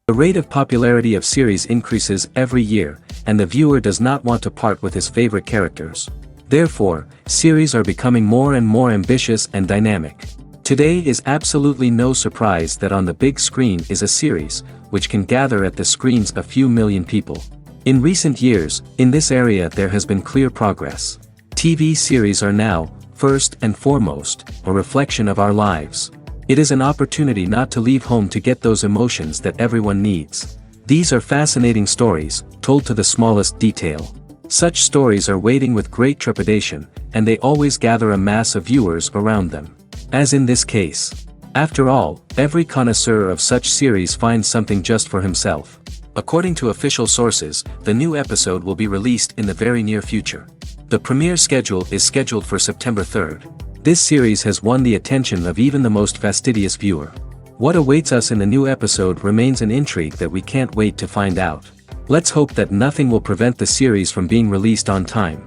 The rate of popularity of series increases every year, and the viewer does not want to part with his favorite characters. Therefore, series are becoming more and more ambitious and dynamic. Today is absolutely no surprise that on the big screen is a series, which can gather at the screens a few million people. In recent years, in this area there has been clear progress. TV series are now, first and foremost, a reflection of our lives. It is an opportunity not to leave home to get those emotions that everyone needs. These are fascinating stories, told to the smallest detail. Such stories are waiting with great trepidation, and they always gather a mass of viewers around them. As in this case. After all, every connoisseur of such series finds something just for himself. According to official sources, the new episode will be released in the very near future. The premiere schedule is scheduled for September 3rd. This series has won the attention of even the most fastidious viewer. What awaits us in the new episode remains an intrigue that we can't wait to find out. Let's hope that nothing will prevent the series from being released on time.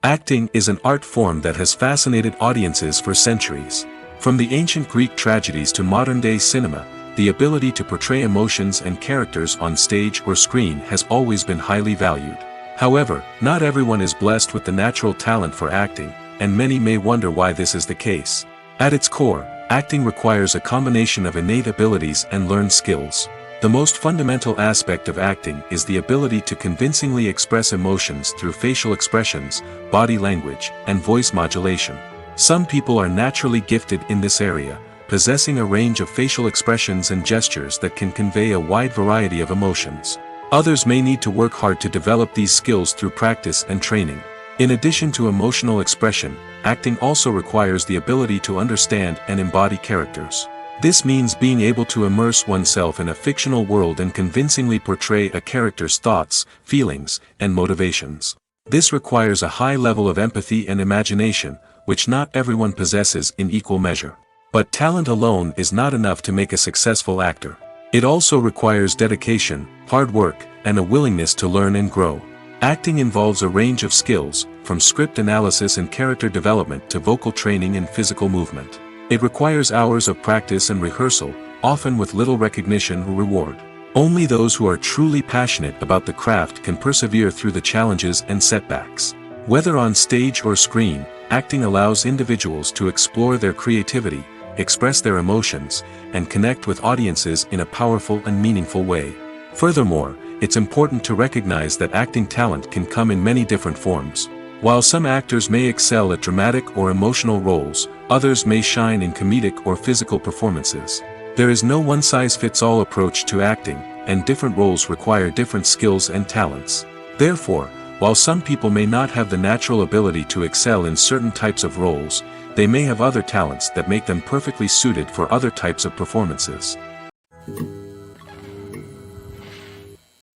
Acting is an art form that has fascinated audiences for centuries. From the ancient Greek tragedies to modern-day cinema, the ability to portray emotions and characters on stage or screen has always been highly valued. However, not everyone is blessed with the natural talent for acting, and many may wonder why this is the case. At its core, acting requires a combination of innate abilities and learned skills. The most fundamental aspect of acting is the ability to convincingly express emotions through facial expressions, body language, and voice modulation. Some people are naturally gifted in this area, possessing a range of facial expressions and gestures that can convey a wide variety of emotions. Others may need to work hard to develop these skills through practice and training. In addition to emotional expression, acting also requires the ability to understand and embody characters. This means being able to immerse oneself in a fictional world and convincingly portray a character's thoughts, feelings, and motivations. This requires a high level of empathy and imagination, which not everyone possesses in equal measure. But talent alone is not enough to make a successful actor. It also requires dedication, hard work, and a willingness to learn and grow. Acting involves a range of skills, from script analysis and character development to vocal training and physical movement. It requires hours of practice and rehearsal, often with little recognition or reward. Only those who are truly passionate about the craft can persevere through the challenges and setbacks. Whether on stage or screen, acting allows individuals to explore their creativity, express their emotions, and connect with audiences in a powerful and meaningful way. Furthermore, it's important to recognize that acting talent can come in many different forms. While some actors may excel at dramatic or emotional roles, others may shine in comedic or physical performances. There is no one-size-fits-all approach to acting, and different roles require different skills and talents. Therefore, while some people may not have the natural ability to excel in certain types of roles, they may have other talents that make them perfectly suited for other types of performances.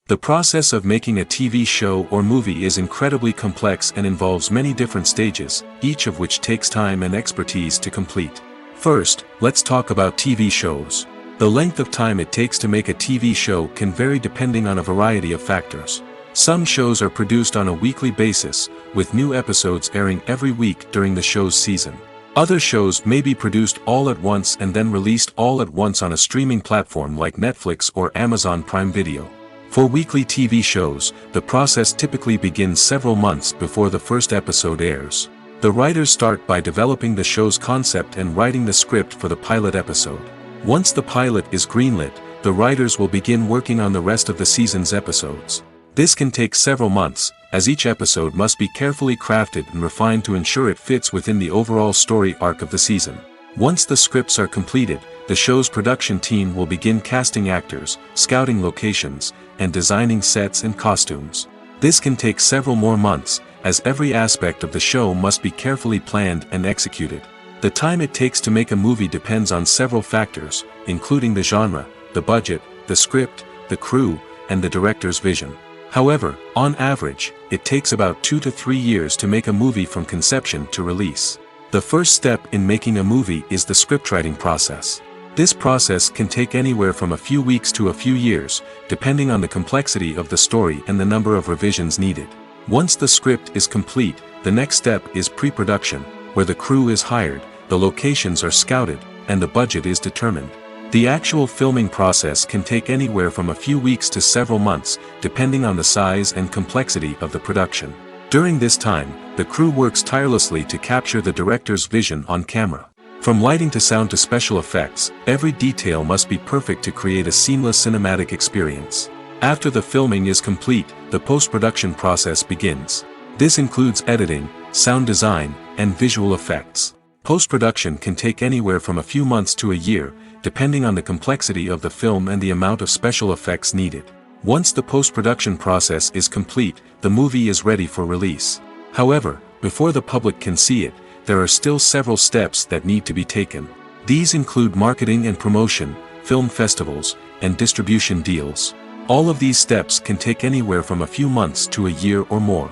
The process of making a TV show or movie is incredibly complex and involves many different stages, each of which takes time and expertise to complete. First, let's talk about TV shows. The length of time it takes to make a TV show can vary depending on a variety of factors. Some shows are produced on a weekly basis, with new episodes airing every week during the show's season. Other shows may be produced all at once and then released all at once on a streaming platform like Netflix or Amazon Prime Video. For weekly TV shows, the process typically begins several months before the first episode airs. The writers start by developing the show's concept and writing the script for the pilot episode. Once the pilot is greenlit, the writers will begin working on the rest of the season's episodes. This can take several months, as each episode must be carefully crafted and refined to ensure it fits within the overall story arc of the season. Once the scripts are completed, the show's production team will begin casting actors, scouting locations, and designing sets and costumes. This can take several more months, as every aspect of the show must be carefully planned and executed. The time it takes to make a movie depends on several factors, including the genre, the budget, the script, the crew, and the director's vision. However, on average, it takes about 2 to 3 years to make a movie from conception to release. The first step in making a movie is the scriptwriting process. This process can take anywhere from a few weeks to a few years, depending on the complexity of the story and the number of revisions needed. Once the script is complete, the next step is pre-production, where the crew is hired, the locations are scouted, and the budget is determined. The actual filming process can take anywhere from a few weeks to several months, depending on the size and complexity of the production. During this time, the crew works tirelessly to capture the director's vision on camera. From lighting to sound to special effects, every detail must be perfect to create a seamless cinematic experience. After the filming is complete, the post-production process begins. This includes editing, sound design, and visual effects. Post-production can take anywhere from a few months to a year, depending on the complexity of the film and the amount of special effects needed. Once the post-production process is complete, the movie is ready for release. However, before the public can see it, there are still several steps that need to be taken. These include marketing and promotion, film festivals, and distribution deals. All of these steps can take anywhere from a few months to a year or more.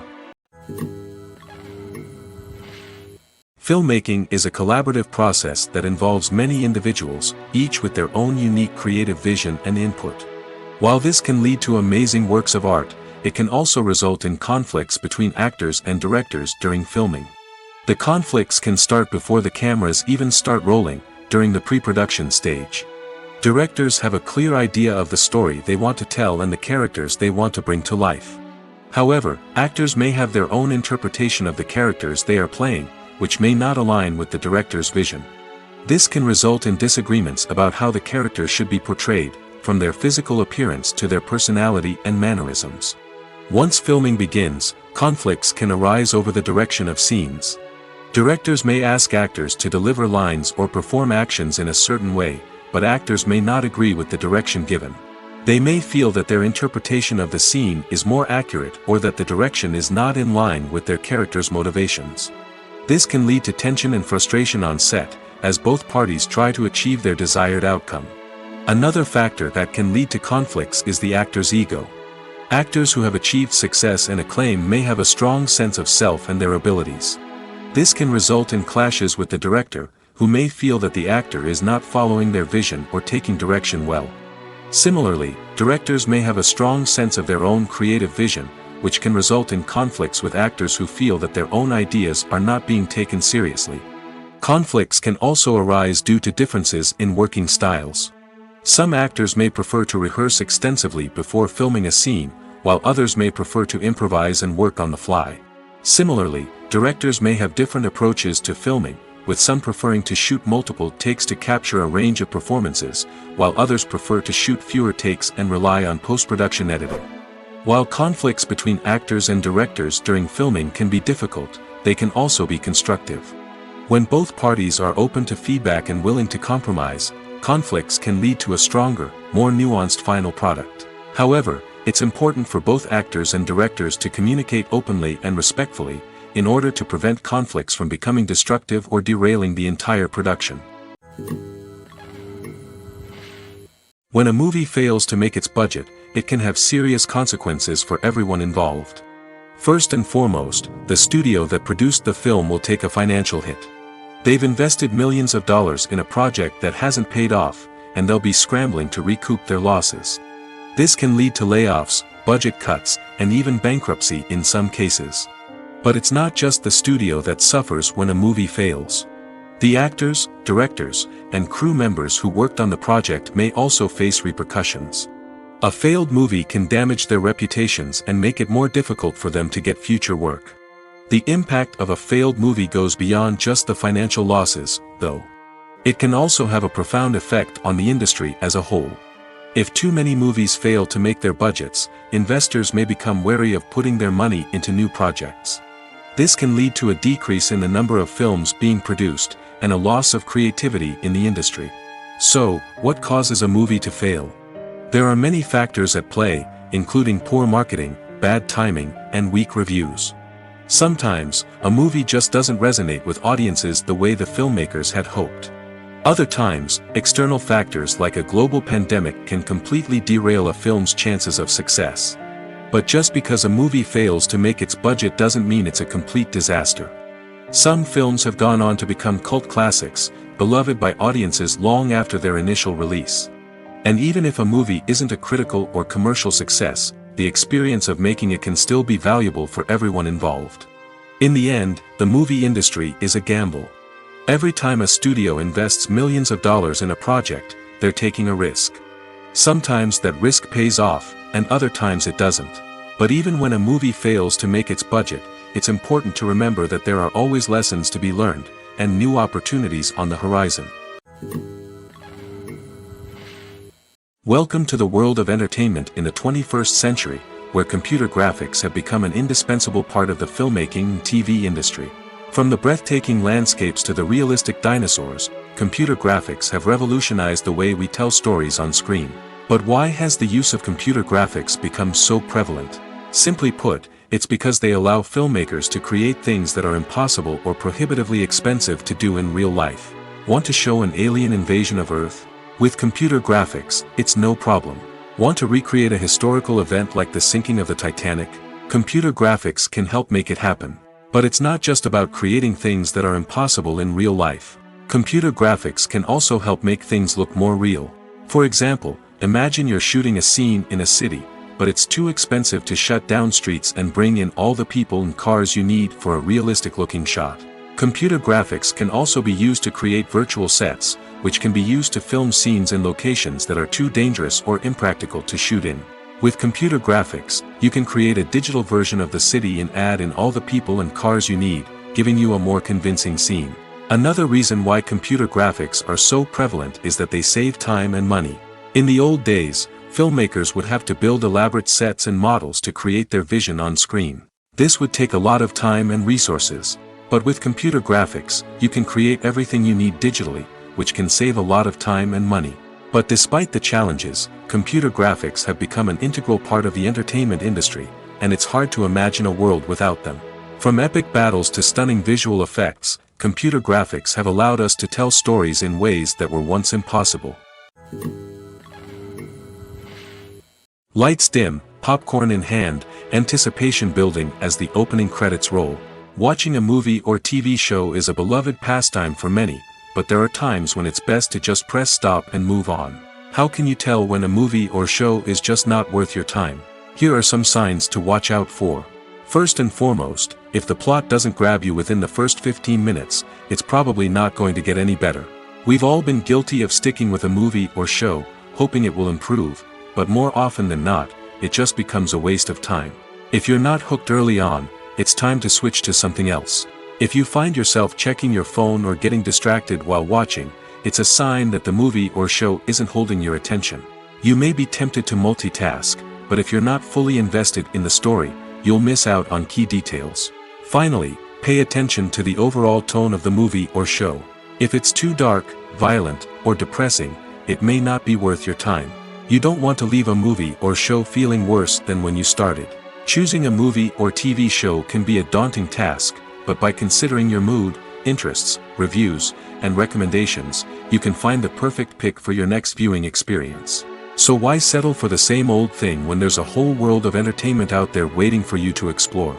Filmmaking is a collaborative process that involves many individuals, each with their own unique creative vision and input. While this can lead to amazing works of art, it can also result in conflicts between actors and directors during filming. The conflicts can start before the cameras even start rolling, during the pre-production stage. Directors have a clear idea of the story they want to tell and the characters they want to bring to life. However, actors may have their own interpretation of the characters they are playing, which may not align with the director's vision. This can result in disagreements about how the characters should be portrayed, from their physical appearance to their personality and mannerisms. Once filming begins, conflicts can arise over the direction of scenes. Directors may ask actors to deliver lines or perform actions in a certain way, but actors may not agree with the direction given. They may feel that their interpretation of the scene is more accurate or that the direction is not in line with their character's motivations. This can lead to tension and frustration on set, as both parties try to achieve their desired outcome. Another factor that can lead to conflicts is the actor's ego. Actors who have achieved success and acclaim may have a strong sense of self and their abilities. This can result in clashes with the director, who may feel that the actor is not following their vision or taking direction well. Similarly, directors may have a strong sense of their own creative vision, which can result in conflicts with actors who feel that their own ideas are not being taken seriously. Conflicts can also arise due to differences in working styles. Some actors may prefer to rehearse extensively before filming a scene, while others may prefer to improvise and work on the fly. Similarly, directors may have different approaches to filming, with some preferring to shoot multiple takes to capture a range of performances, while others prefer to shoot fewer takes and rely on post-production editing. While conflicts between actors and directors during filming can be difficult, they can also be constructive. When both parties are open to feedback and willing to compromise, conflicts can lead to a stronger, more nuanced final product. However, it's important for both actors and directors to communicate openly and respectfully, in order to prevent conflicts from becoming destructive or derailing the entire production. When a movie fails to make its budget, it can have serious consequences for everyone involved. First and foremost, the studio that produced the film will take a financial hit. They've invested millions of dollars in a project that hasn't paid off, and they'll be scrambling to recoup their losses. This can lead to layoffs, budget cuts, and even bankruptcy in some cases. But it's not just the studio that suffers when a movie fails. The actors, directors, and crew members who worked on the project may also face repercussions. A failed movie can damage their reputations and make it more difficult for them to get future work. The impact of a failed movie goes beyond just the financial losses, though. It can also have a profound effect on the industry as a whole. If too many movies fail to make their budgets, investors may become wary of putting their money into new projects. This can lead to a decrease in the number of films being produced, and a loss of creativity in the industry. So, what causes a movie to fail? There are many factors at play, including poor marketing, bad timing, and weak reviews. Sometimes, a movie just doesn't resonate with audiences the way the filmmakers had hoped. Other times, external factors like a global pandemic can completely derail a film's chances of success. But just because a movie fails to make its budget doesn't mean it's a complete disaster. Some films have gone on to become cult classics, beloved by audiences long after their initial release. And even if a movie isn't a critical or commercial success, the experience of making it can still be valuable for everyone involved. In the end, the movie industry is a gamble. Every time a studio invests millions of dollars in a project, they're taking a risk. Sometimes that risk pays off, and other times it doesn't. But even when a movie fails to make its budget, it's important to remember that there are always lessons to be learned, and new opportunities on the horizon. Welcome to the world of entertainment in the 21st century, where computer graphics have become an indispensable part of the filmmaking and TV industry. From the breathtaking landscapes to the realistic dinosaurs, computer graphics have revolutionized the way we tell stories on screen. But why has the use of computer graphics become so prevalent? Simply put, it's because they allow filmmakers to create things that are impossible or prohibitively expensive to do in real life. Want to show an alien invasion of Earth? With computer graphics, it's no problem. Want to recreate a historical event like the sinking of the Titanic? Computer graphics can help make it happen. But it's not just about creating things that are impossible in real life. Computer graphics can also help make things look more real. For example, imagine you're shooting a scene in a city, but it's too expensive to shut down streets and bring in all the people and cars you need for a realistic-looking shot. Computer graphics can also be used to create virtual sets, which can be used to film scenes in locations that are too dangerous or impractical to shoot in. With computer graphics, you can create a digital version of the city and add in all the people and cars you need, giving you a more convincing scene. Another reason why computer graphics are so prevalent is that they save time and money. In the old days, filmmakers would have to build elaborate sets and models to create their vision on screen. This would take a lot of time and resources. But with computer graphics, you can create everything you need digitally, which can save a lot of time and money. But despite the challenges, computer graphics have become an integral part of the entertainment industry, and it's hard to imagine a world without them. From epic battles to stunning visual effects, computer graphics have allowed us to tell stories in ways that were once impossible. Lights dim, popcorn in hand, anticipation building as the opening credits roll. Watching a movie or TV show is a beloved pastime for many, but there are times when it's best to just press stop and move on. How can you tell when a movie or show is just not worth your time? Here are some signs to watch out for. First and foremost, if the plot doesn't grab you within the first 15 minutes, it's probably not going to get any better. We've all been guilty of sticking with a movie or show, hoping it will improve, but more often than not, it just becomes a waste of time. If you're not hooked early on, it's time to switch to something else. If you find yourself checking your phone or getting distracted while watching, it's a sign that the movie or show isn't holding your attention. You may be tempted to multitask, but if you're not fully invested in the story, you'll miss out on key details. Finally, pay attention to the overall tone of the movie or show. If it's too dark, violent, or depressing, it may not be worth your time. You don't want to leave a movie or show feeling worse than when you started. Choosing a movie or TV show can be a daunting task, but by considering your mood, interests, reviews, and recommendations, you can find the perfect pick for your next viewing experience. So why settle for the same old thing when there's a whole world of entertainment out there waiting for you to explore?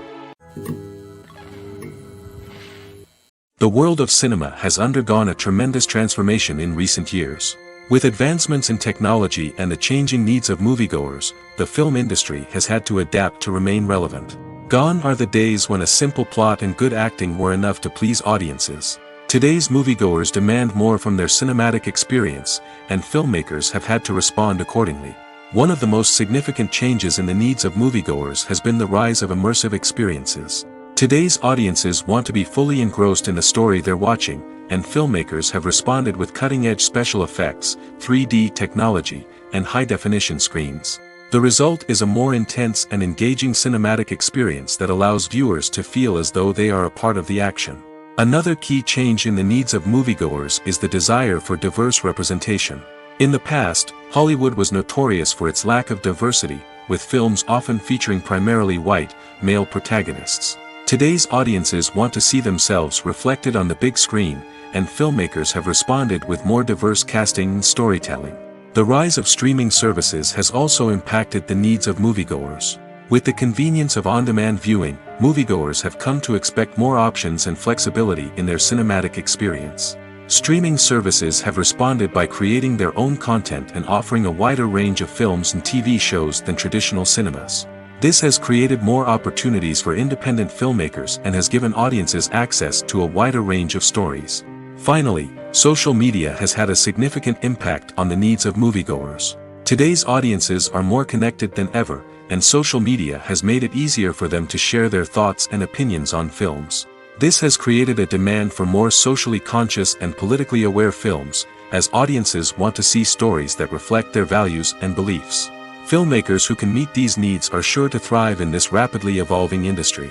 The world of cinema has undergone a tremendous transformation in recent years. With advancements in technology and the changing needs of moviegoers, the film industry has had to adapt to remain relevant. Gone are the days when a simple plot and good acting were enough to please audiences. Today's moviegoers demand more from their cinematic experience, and filmmakers have had to respond accordingly. One of the most significant changes in the needs of moviegoers has been the rise of immersive experiences. Today's audiences want to be fully engrossed in the story they're watching, and filmmakers have responded with cutting-edge special effects, 3D technology, and high-definition screens. The result is a more intense and engaging cinematic experience that allows viewers to feel as though they are a part of the action. Another key change in the needs of moviegoers is the desire for diverse representation. In the past, Hollywood was notorious for its lack of diversity, with films often featuring primarily white, male protagonists. Today's audiences want to see themselves reflected on the big screen, and filmmakers have responded with more diverse casting and storytelling. The rise of streaming services has also impacted the needs of moviegoers. With the convenience of on-demand viewing, moviegoers have come to expect more options and flexibility in their cinematic experience. Streaming services have responded by creating their own content and offering a wider range of films and TV shows than traditional cinemas. This has created more opportunities for independent filmmakers and has given audiences access to a wider range of stories. Finally, social media has had a significant impact on the needs of moviegoers. Today's audiences are more connected than ever, and social media has made it easier for them to share their thoughts and opinions on films. This has created a demand for more socially conscious and politically aware films, as audiences want to see stories that reflect their values and beliefs. Filmmakers who can meet these needs are sure to thrive in this rapidly evolving industry.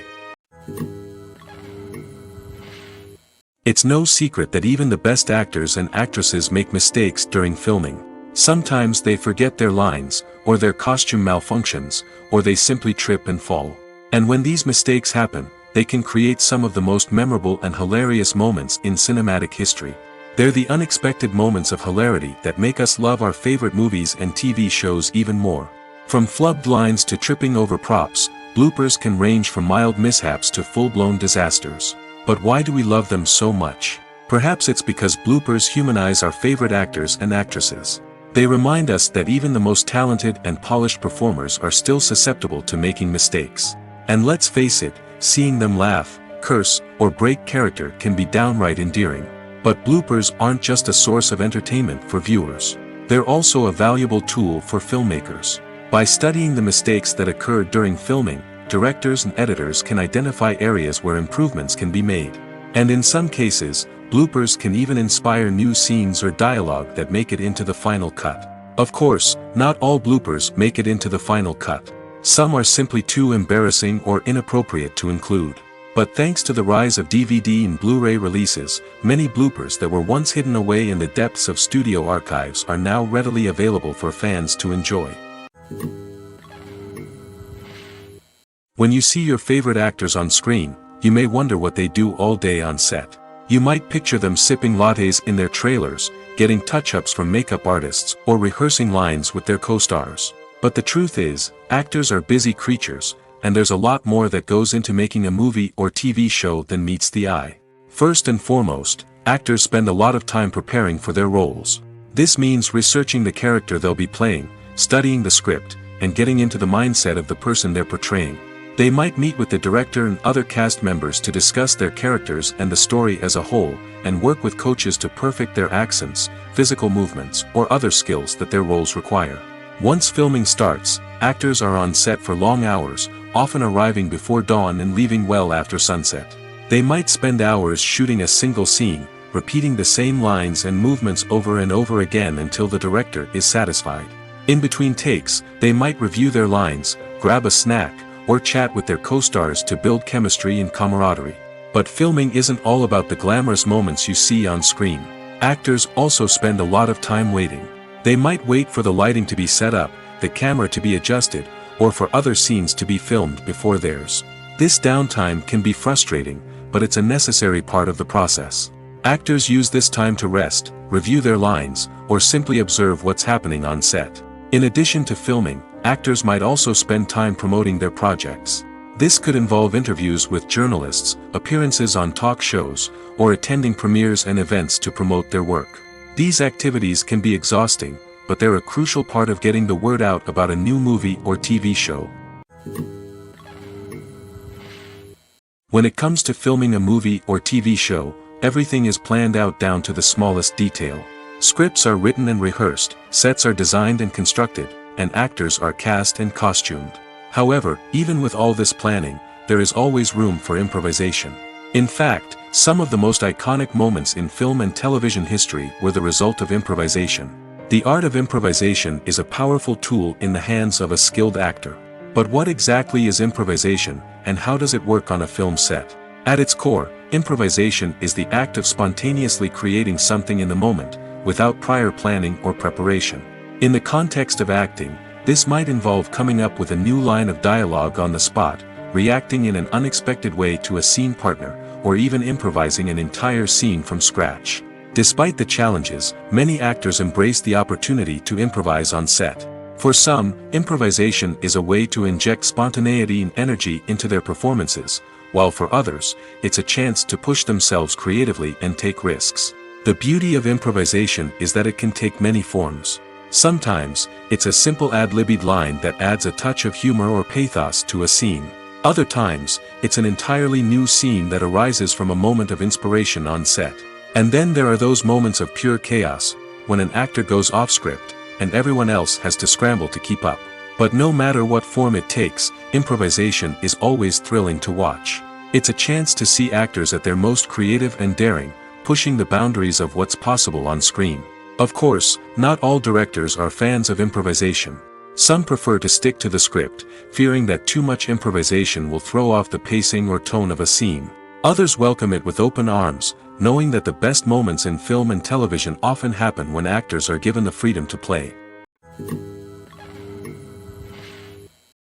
It's no secret that even the best actors and actresses make mistakes during filming. Sometimes they forget their lines, or their costume malfunctions, or they simply trip and fall. And when these mistakes happen, they can create some of the most memorable and hilarious moments in cinematic history. They're the unexpected moments of hilarity that make us love our favorite movies and TV shows even more. From flubbed lines to tripping over props, bloopers can range from mild mishaps to full-blown disasters. But why do we love them so much? Perhaps it's because bloopers humanize our favorite actors and actresses. They remind us that even the most talented and polished performers are still susceptible to making mistakes. And let's face it, seeing them laugh, curse, or break character can be downright endearing. But bloopers aren't just a source of entertainment for viewers. They're also a valuable tool for filmmakers. By studying the mistakes that occurred during filming, directors and editors can identify areas where improvements can be made. And in some cases, bloopers can even inspire new scenes or dialogue that make it into the final cut. Of course, not all bloopers make it into the final cut. Some are simply too embarrassing or inappropriate to include. But thanks to the rise of DVD and Blu-ray releases, many bloopers that were once hidden away in the depths of studio archives are now readily available for fans to enjoy. When you see your favorite actors on screen, you may wonder what they do all day on set. You might picture them sipping lattes in their trailers, getting touch-ups from makeup artists, or rehearsing lines with their co-stars. But the truth is, actors are busy creatures, and there's a lot more that goes into making a movie or TV show than meets the eye. First and foremost, actors spend a lot of time preparing for their roles. This means researching the character they'll be playing, studying the script, and getting into the mindset of the person they're portraying. They might meet with the director and other cast members to discuss their characters and the story as a whole, and work with coaches to perfect their accents, physical movements, or other skills that their roles require. Once filming starts, actors are on set for long hours, often arriving before dawn and leaving well after sunset. They might spend hours shooting a single scene, repeating the same lines and movements over and over again until the director is satisfied. In between takes, they might review their lines, grab a snack, or chat with their co-stars to build chemistry and camaraderie. But filming isn't all about the glamorous moments you see on screen. Actors also spend a lot of time waiting. They might wait for the lighting to be set up, the camera to be adjusted, or for other scenes to be filmed before theirs. This downtime can be frustrating, but it's a necessary part of the process. Actors use this time to rest, review their lines, or simply observe what's happening on set. In addition to filming, actors might also spend time promoting their projects. This could involve interviews with journalists, appearances on talk shows, or attending premieres and events to promote their work. These activities can be exhausting, but they're a crucial part of getting the word out about a new movie or TV show. When it comes to filming a movie or TV show, everything is planned out down to the smallest detail. Scripts are written and rehearsed, sets are designed and constructed, and actors are cast and costumed. However, even with all this planning, there is always room for improvisation. In fact, some of the most iconic moments in film and television history were the result of improvisation. The art of improvisation is a powerful tool in the hands of a skilled actor. But what exactly is improvisation, and how does it work on a film set? At its core, improvisation is the act of spontaneously creating something in the moment, without prior planning or preparation. In the context of acting, this might involve coming up with a new line of dialogue on the spot, reacting in an unexpected way to a scene partner, or even improvising an entire scene from scratch. Despite the challenges, many actors embrace the opportunity to improvise on set. For some, improvisation is a way to inject spontaneity and energy into their performances, while for others, it's a chance to push themselves creatively and take risks. The beauty of improvisation is that it can take many forms. Sometimes, it's a simple ad-libbed line that adds a touch of humor or pathos to a scene. Other times, it's an entirely new scene that arises from a moment of inspiration on set. And then there are those moments of pure chaos, when an actor goes off script, and everyone else has to scramble to keep up. But no matter what form it takes, improvisation is always thrilling to watch. It's a chance to see actors at their most creative and daring, pushing the boundaries of what's possible on screen. Of course, not all directors are fans of improvisation. Some prefer to stick to the script, fearing that too much improvisation will throw off the pacing or tone of a scene. Others welcome it with open arms, knowing that the best moments in film and television often happen when actors are given the freedom to play.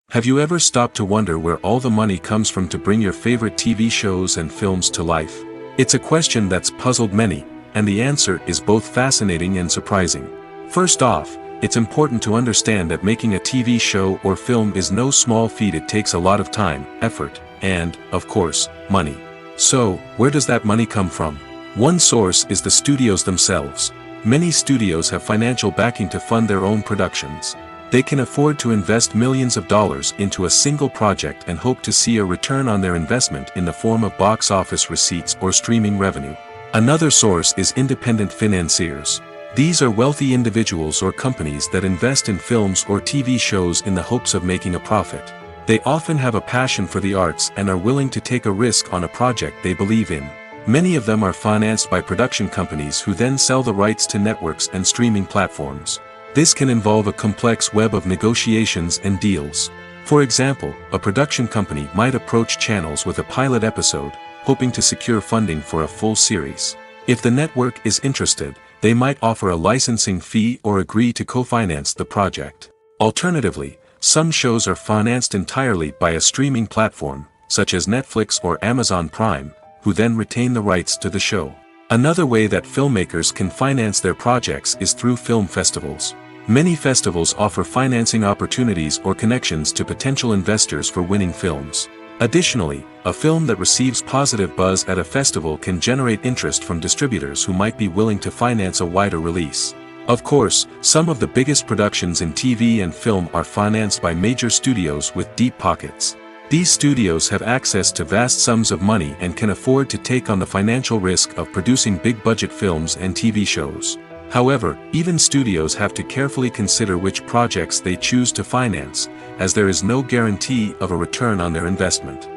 Have you ever stopped to wonder where all the money comes from to bring your favorite TV shows and films to life? It's a question that's puzzled many, and the answer is both fascinating and surprising. First off, it's important to understand that making a TV show or film is no small feat. It takes a lot of time, effort, and, of course, money. So, where does that money come from? One source is the studios themselves. Many studios have financial backing to fund their own productions. They can afford to invest millions of dollars into a single project and hope to see a return on their investment in the form of box office receipts or streaming revenue. Another source is independent financiers. These are wealthy individuals or companies that invest in films or TV shows in the hopes of making a profit. They often have a passion for the arts and are willing to take a risk on a project they believe in. Many of them are financed by production companies who then sell the rights to networks and streaming platforms. This can involve a complex web of negotiations and deals. For example, a production company might approach channels with a pilot episode, hoping to secure funding for a full series. If the network is interested, they might offer a licensing fee or agree to co-finance the project. Alternatively, some shows are financed entirely by a streaming platform, such as Netflix or Amazon Prime, who then retain the rights to the show. Another way that filmmakers can finance their projects is through film festivals. Many festivals offer financing opportunities or connections to potential investors for winning films. Additionally, a film that receives positive buzz at a festival can generate interest from distributors who might be willing to finance a wider release. Of course, some of the biggest productions in TV and film are financed by major studios with deep pockets. These studios have access to vast sums of money and can afford to take on the financial risk of producing big-budget films and TV shows. However, even studios have to carefully consider which projects they choose to finance, as there is no guarantee of a return on their investment.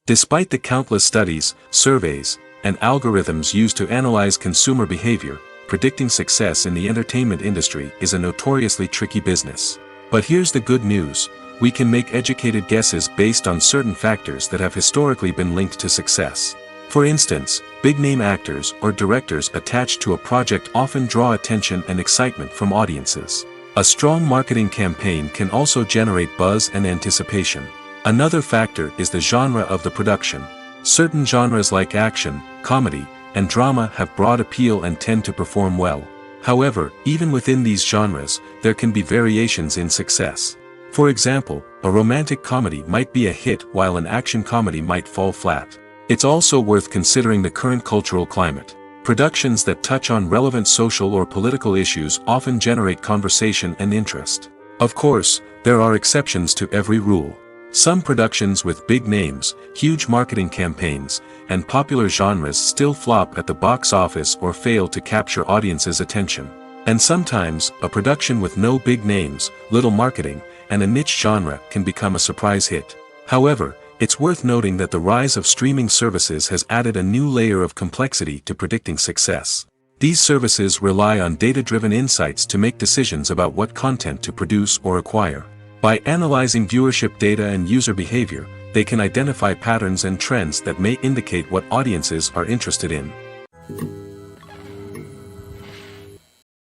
Despite the countless studies, surveys, and algorithms used to analyze consumer behavior, predicting success in the entertainment industry is a notoriously tricky business. But here's the good news: we can make educated guesses based on certain factors that have historically been linked to success. For instance, big-name actors or directors attached to a project often draw attention and excitement from audiences. A strong marketing campaign can also generate buzz and anticipation. Another factor is the genre of the production. Certain genres like action, comedy, and drama have broad appeal and tend to perform well. However, even within these genres, there can be variations in success. For example, a romantic comedy might be a hit while an action comedy might fall flat. It's also worth considering the current cultural climate. Productions that touch on relevant social or political issues often generate conversation and interest. Of course, there are exceptions to every rule. Some productions with big names, huge marketing campaigns, and popular genres still flop at the box office or fail to capture audiences' attention. And sometimes, a production with no big names, little marketing, and a niche genre can become a surprise hit. However, It's worth noting that the rise of streaming services has added a new layer of complexity to predicting success. These services rely on data-driven insights to make decisions about what content to produce or acquire. By analyzing viewership data and user behavior, they can identify patterns and trends that may indicate what audiences are interested in.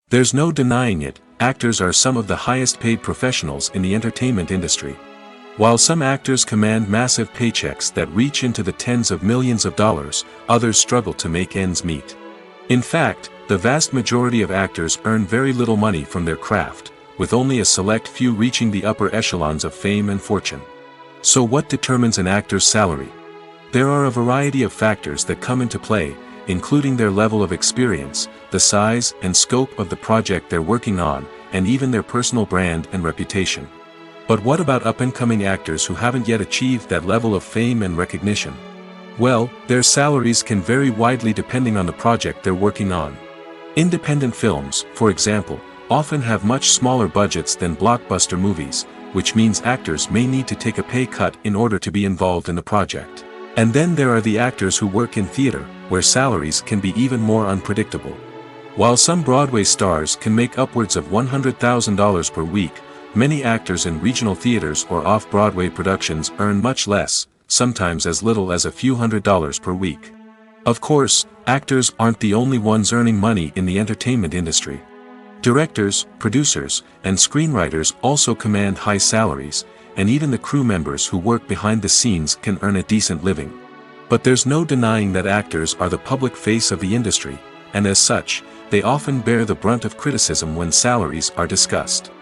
There's no denying it, actors are some of the highest-paid professionals in the entertainment industry. While some actors command massive paychecks that reach into the tens of millions of dollars, others struggle to make ends meet. In fact, the vast majority of actors earn very little money from their craft, with only a select few reaching the upper echelons of fame and fortune. So what determines an actor's salary? There are a variety of factors that come into play, including their level of experience, the size and scope of the project they're working on, and even their personal brand and reputation. But what about up-and-coming actors who haven't yet achieved that level of fame and recognition? Well, their salaries can vary widely depending on the project they're working on. Independent films, for example, often have much smaller budgets than blockbuster movies, which means actors may need to take a pay cut in order to be involved in the project. And then there are the actors who work in theater, where salaries can be even more unpredictable. While some Broadway stars can make upwards of $100,000 per week, many actors in regional theaters or off-Broadway productions earn much less, sometimes as little as a few $100s per week. Of course, actors aren't the only ones earning money in the entertainment industry. Directors, producers, and screenwriters also command high salaries, and even the crew members who work behind the scenes can earn a decent living. But there's no denying that actors are the public face of the industry, and as such, they often bear the brunt of criticism when salaries are discussed.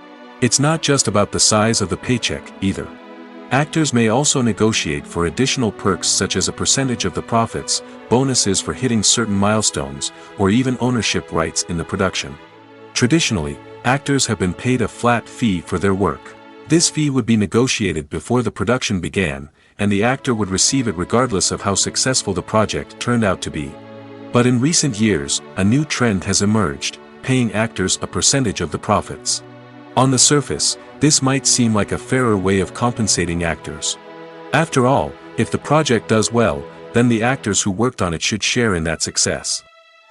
It's not just about the size of the paycheck, either. Actors may also negotiate for additional perks such as a percentage of the profits, bonuses for hitting certain milestones, or even ownership rights in the production. Traditionally, actors have been paid a flat fee for their work. This fee would be negotiated before the production began, and the actor would receive it regardless of how successful the project turned out to be. But in recent years, a new trend has emerged, paying actors a percentage of the profits. On the surface, this might seem like a fairer way of compensating actors. After all, if the project does well, then the actors who worked on it should share in that success.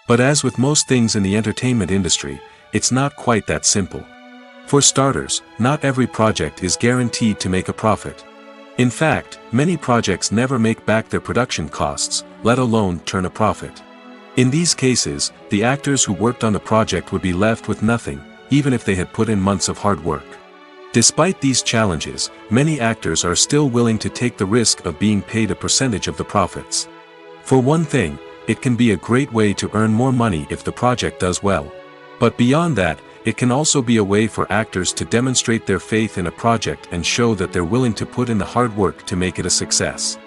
But as with most things in the entertainment industry, it's not quite that simple. For starters, not every project is guaranteed to make a profit. In fact, many projects never make back their production costs, let alone turn a profit. In these cases, the actors who worked on the project would be left with nothing, even if they had put in months of hard work. Despite these challenges, many actors are still willing to take the risk of being paid a percentage of the profits. For one thing, it can be a great way to earn more money if the project does well. But beyond that, it can also be a way for actors to demonstrate their faith in a project and show that they're willing to put in the hard work to make it a success.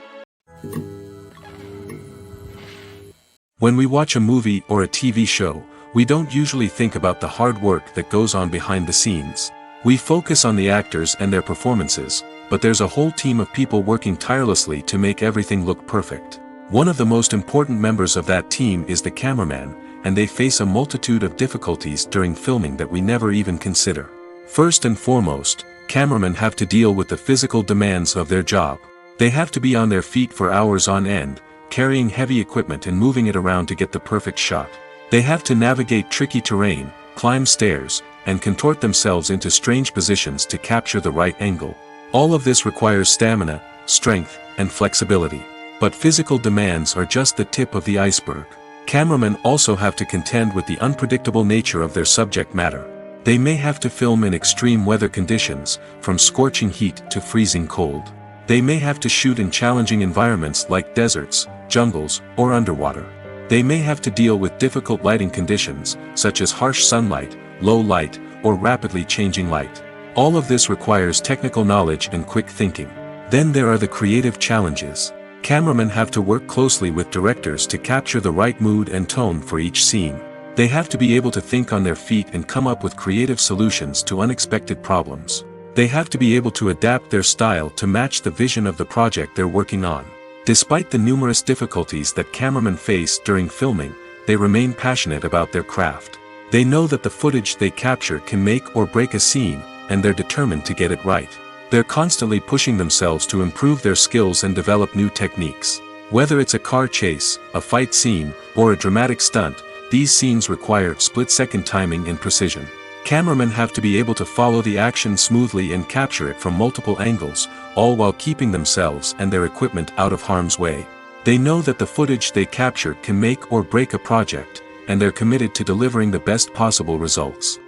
When we watch a movie or a TV show, we don't usually think about the hard work that goes on behind the scenes. We focus on the actors and their performances, but there's a whole team of people working tirelessly to make everything look perfect. One of the most important members of that team is the cameraman, and they face a multitude of difficulties during filming that we never even consider. First and foremost, cameramen have to deal with the physical demands of their job. They have to be on their feet for hours on end, carrying heavy equipment and moving it around to get the perfect shot. They have to navigate tricky terrain, climb stairs, and contort themselves into strange positions to capture the right angle. All of this requires stamina, strength, and flexibility. But physical demands are just the tip of the iceberg. Cameramen also have to contend with the unpredictable nature of their subject matter. They may have to film in extreme weather conditions, from scorching heat to freezing cold. They may have to shoot in challenging environments like deserts, jungles, or underwater. They may have to deal with difficult lighting conditions, such as harsh sunlight, low light, or rapidly changing light. All of this requires technical knowledge and quick thinking. Then there are the creative challenges. Cameramen have to work closely with directors to capture the right mood and tone for each scene. They have to be able to think on their feet and come up with creative solutions to unexpected problems. They have to be able to adapt their style to match the vision of the project they're working on. Despite the numerous difficulties that cameramen face during filming, they remain passionate about their craft. They know that the footage they capture can make or break a scene, and they're determined to get it right. They're constantly pushing themselves to improve their skills and develop new techniques. Whether it's a car chase, a fight scene, or a dramatic stunt, these scenes require split-second timing and precision. Cameramen have to be able to follow the action smoothly and capture it from multiple angles, all while keeping themselves and their equipment out of harm's way. They know that the footage they capture can make or break a project, and they're committed to delivering the best possible results.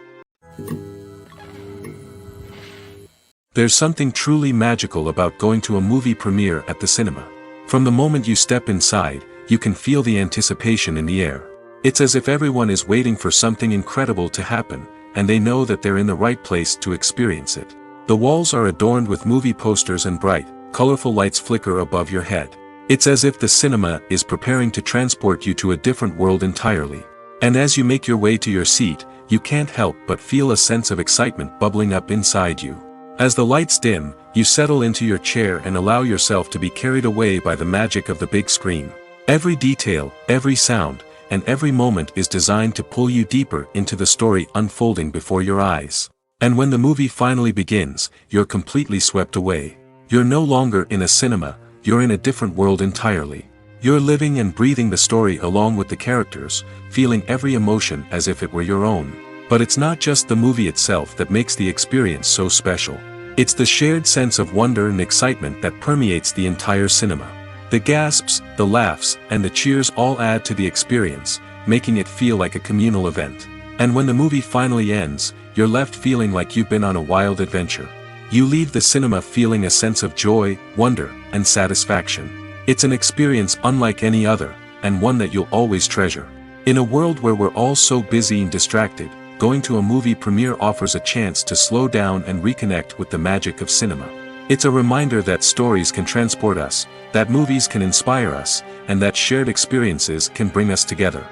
There's something truly magical about going to a movie premiere at the cinema. From the moment you step inside, you can feel the anticipation in the air. It's as if everyone is waiting for something incredible to happen, and they know that they're in the right place to experience it. The walls are adorned with movie posters and bright, colorful lights flicker above your head. It's as if the cinema is preparing to transport you to a different world entirely. And as you make your way to your seat, you can't help but feel a sense of excitement bubbling up inside you. As the lights dim, you settle into your chair and allow yourself to be carried away by the magic of the big screen. Every detail, every sound, and every moment is designed to pull you deeper into the story unfolding before your eyes. And when the movie finally begins, you're completely swept away. You're no longer in a cinema, you're in a different world entirely. You're living and breathing the story along with the characters, feeling every emotion as if it were your own. But it's not just the movie itself that makes the experience so special. It's the shared sense of wonder and excitement that permeates the entire cinema. The gasps, the laughs, and the cheers all add to the experience, making it feel like a communal event. And when the movie finally ends, you're left feeling like you've been on a wild adventure. You leave the cinema feeling a sense of joy, wonder, and satisfaction. It's an experience unlike any other, and one that you'll always treasure. In a world where we're all so busy and distracted, going to a movie premiere offers a chance to slow down and reconnect with the magic of cinema. It's a reminder that stories can transport us, that movies can inspire us, and that shared experiences can bring us together.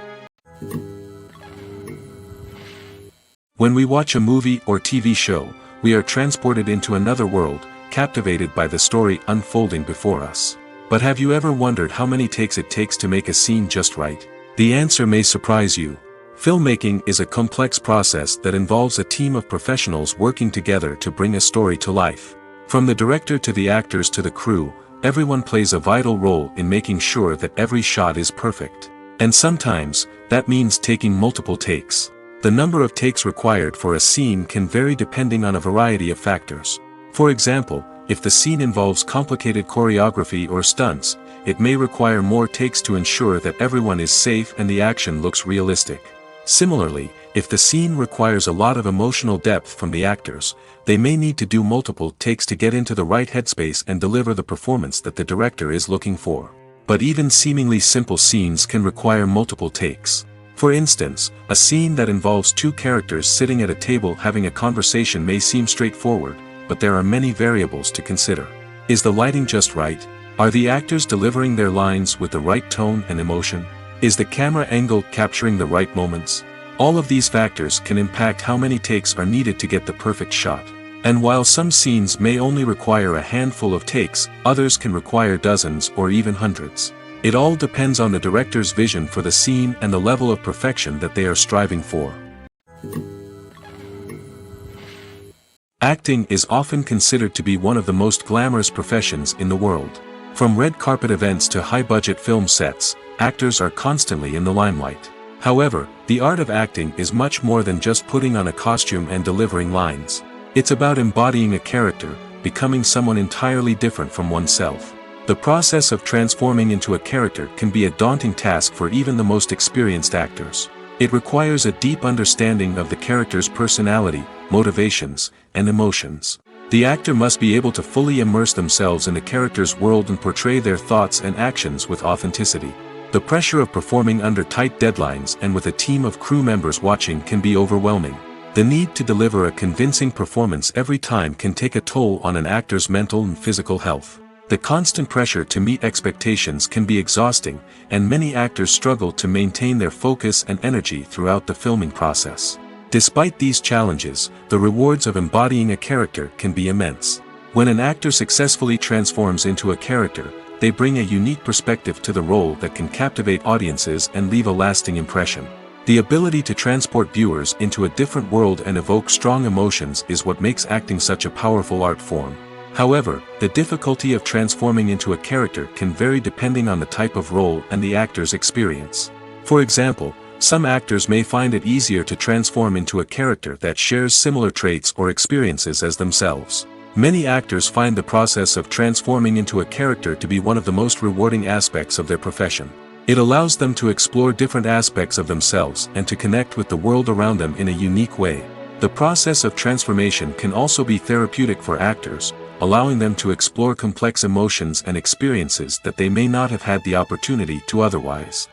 When we watch a movie or TV show, we are transported into another world, captivated by the story unfolding before us. But have you ever wondered how many takes it takes to make a scene just right? The answer may surprise you. Filmmaking is a complex process that involves a team of professionals working together to bring a story to life. From the director to the actors to the crew, everyone plays a vital role in making sure that every shot is perfect. And sometimes, that means taking multiple takes. The number of takes required for a scene can vary depending on a variety of factors. For example, if the scene involves complicated choreography or stunts, it may require more takes to ensure that everyone is safe and the action looks realistic. Similarly, if the scene requires a lot of emotional depth from the actors, they may need to do multiple takes to get into the right headspace and deliver the performance that the director is looking for. But even seemingly simple scenes can require multiple takes. For instance, a scene that involves two characters sitting at a table having a conversation may seem straightforward, but there are many variables to consider. Is the lighting just right? Are the actors delivering their lines with the right tone and emotion? Is the camera angle capturing the right moments? All of these factors can impact how many takes are needed to get the perfect shot. And while some scenes may only require a handful of takes, others can require dozens or even hundreds. It all depends on the director's vision for the scene and the level of perfection that they are striving for. Acting is often considered to be one of the most glamorous professions in the world. From red carpet events to high-budget film sets, actors are constantly in the limelight. However, the art of acting is much more than just putting on a costume and delivering lines. It's about embodying a character, becoming someone entirely different from oneself. The process of transforming into a character can be a daunting task for even the most experienced actors. It requires a deep understanding of the character's personality, motivations, and emotions. The actor must be able to fully immerse themselves in the character's world and portray their thoughts and actions with authenticity. The pressure of performing under tight deadlines and with a team of crew members watching can be overwhelming. The need to deliver a convincing performance every time can take a toll on an actor's mental and physical health. The constant pressure to meet expectations can be exhausting, and many actors struggle to maintain their focus and energy throughout the filming process. Despite these challenges, the rewards of embodying a character can be immense. When an actor successfully transforms into a character, they bring a unique perspective to the role that can captivate audiences and leave a lasting impression. The ability to transport viewers into a different world and evoke strong emotions is what makes acting such a powerful art form. However, the difficulty of transforming into a character can vary depending on the type of role and the actor's experience. For example, some actors may find it easier to transform into a character that shares similar traits or experiences as themselves. Many actors find the process of transforming into a character to be one of the most rewarding aspects of their profession. It allows them to explore different aspects of themselves and to connect with the world around them in a unique way. The process of transformation can also be therapeutic for actors, allowing them to explore complex emotions and experiences that they may not have had the opportunity to otherwise.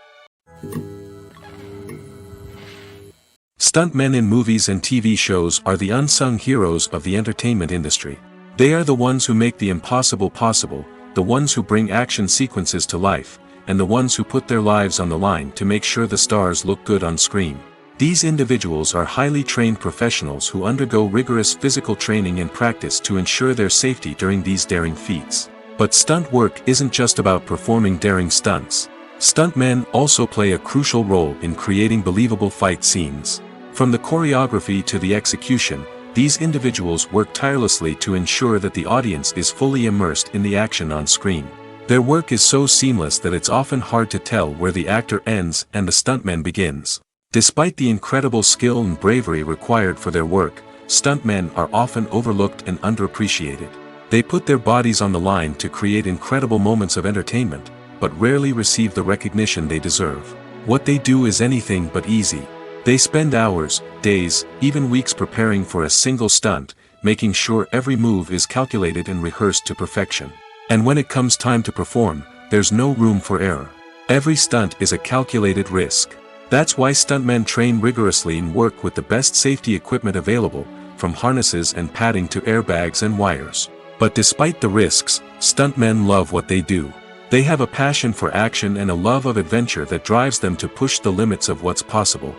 Stuntmen in movies and TV shows are the unsung heroes of the entertainment industry. They are the ones who make the impossible possible, the ones who bring action sequences to life, and the ones who put their lives on the line to make sure the stars look good on screen. These individuals are highly trained professionals who undergo rigorous physical training and practice to ensure their safety during these daring feats. But stunt work isn't just about performing daring stunts. Stuntmen also play a crucial role in creating believable fight scenes. From the choreography to the execution, these individuals work tirelessly to ensure that the audience is fully immersed in the action on screen. Their work is so seamless that it's often hard to tell where the actor ends and the stuntman begins. Despite the incredible skill and bravery required for their work, stuntmen are often overlooked and underappreciated. They put their bodies on the line to create incredible moments of entertainment, but rarely receive the recognition they deserve. What they do is anything but easy. They spend hours, days, even weeks preparing for a single stunt, making sure every move is calculated and rehearsed to perfection. And when it comes time to perform, there's no room for error. Every stunt is a calculated risk. That's why stuntmen train rigorously and work with the best safety equipment available, from harnesses and padding to airbags and wires. But despite the risks, stuntmen love what they do. They have a passion for action and a love of adventure that drives them to push the limits of what's possible.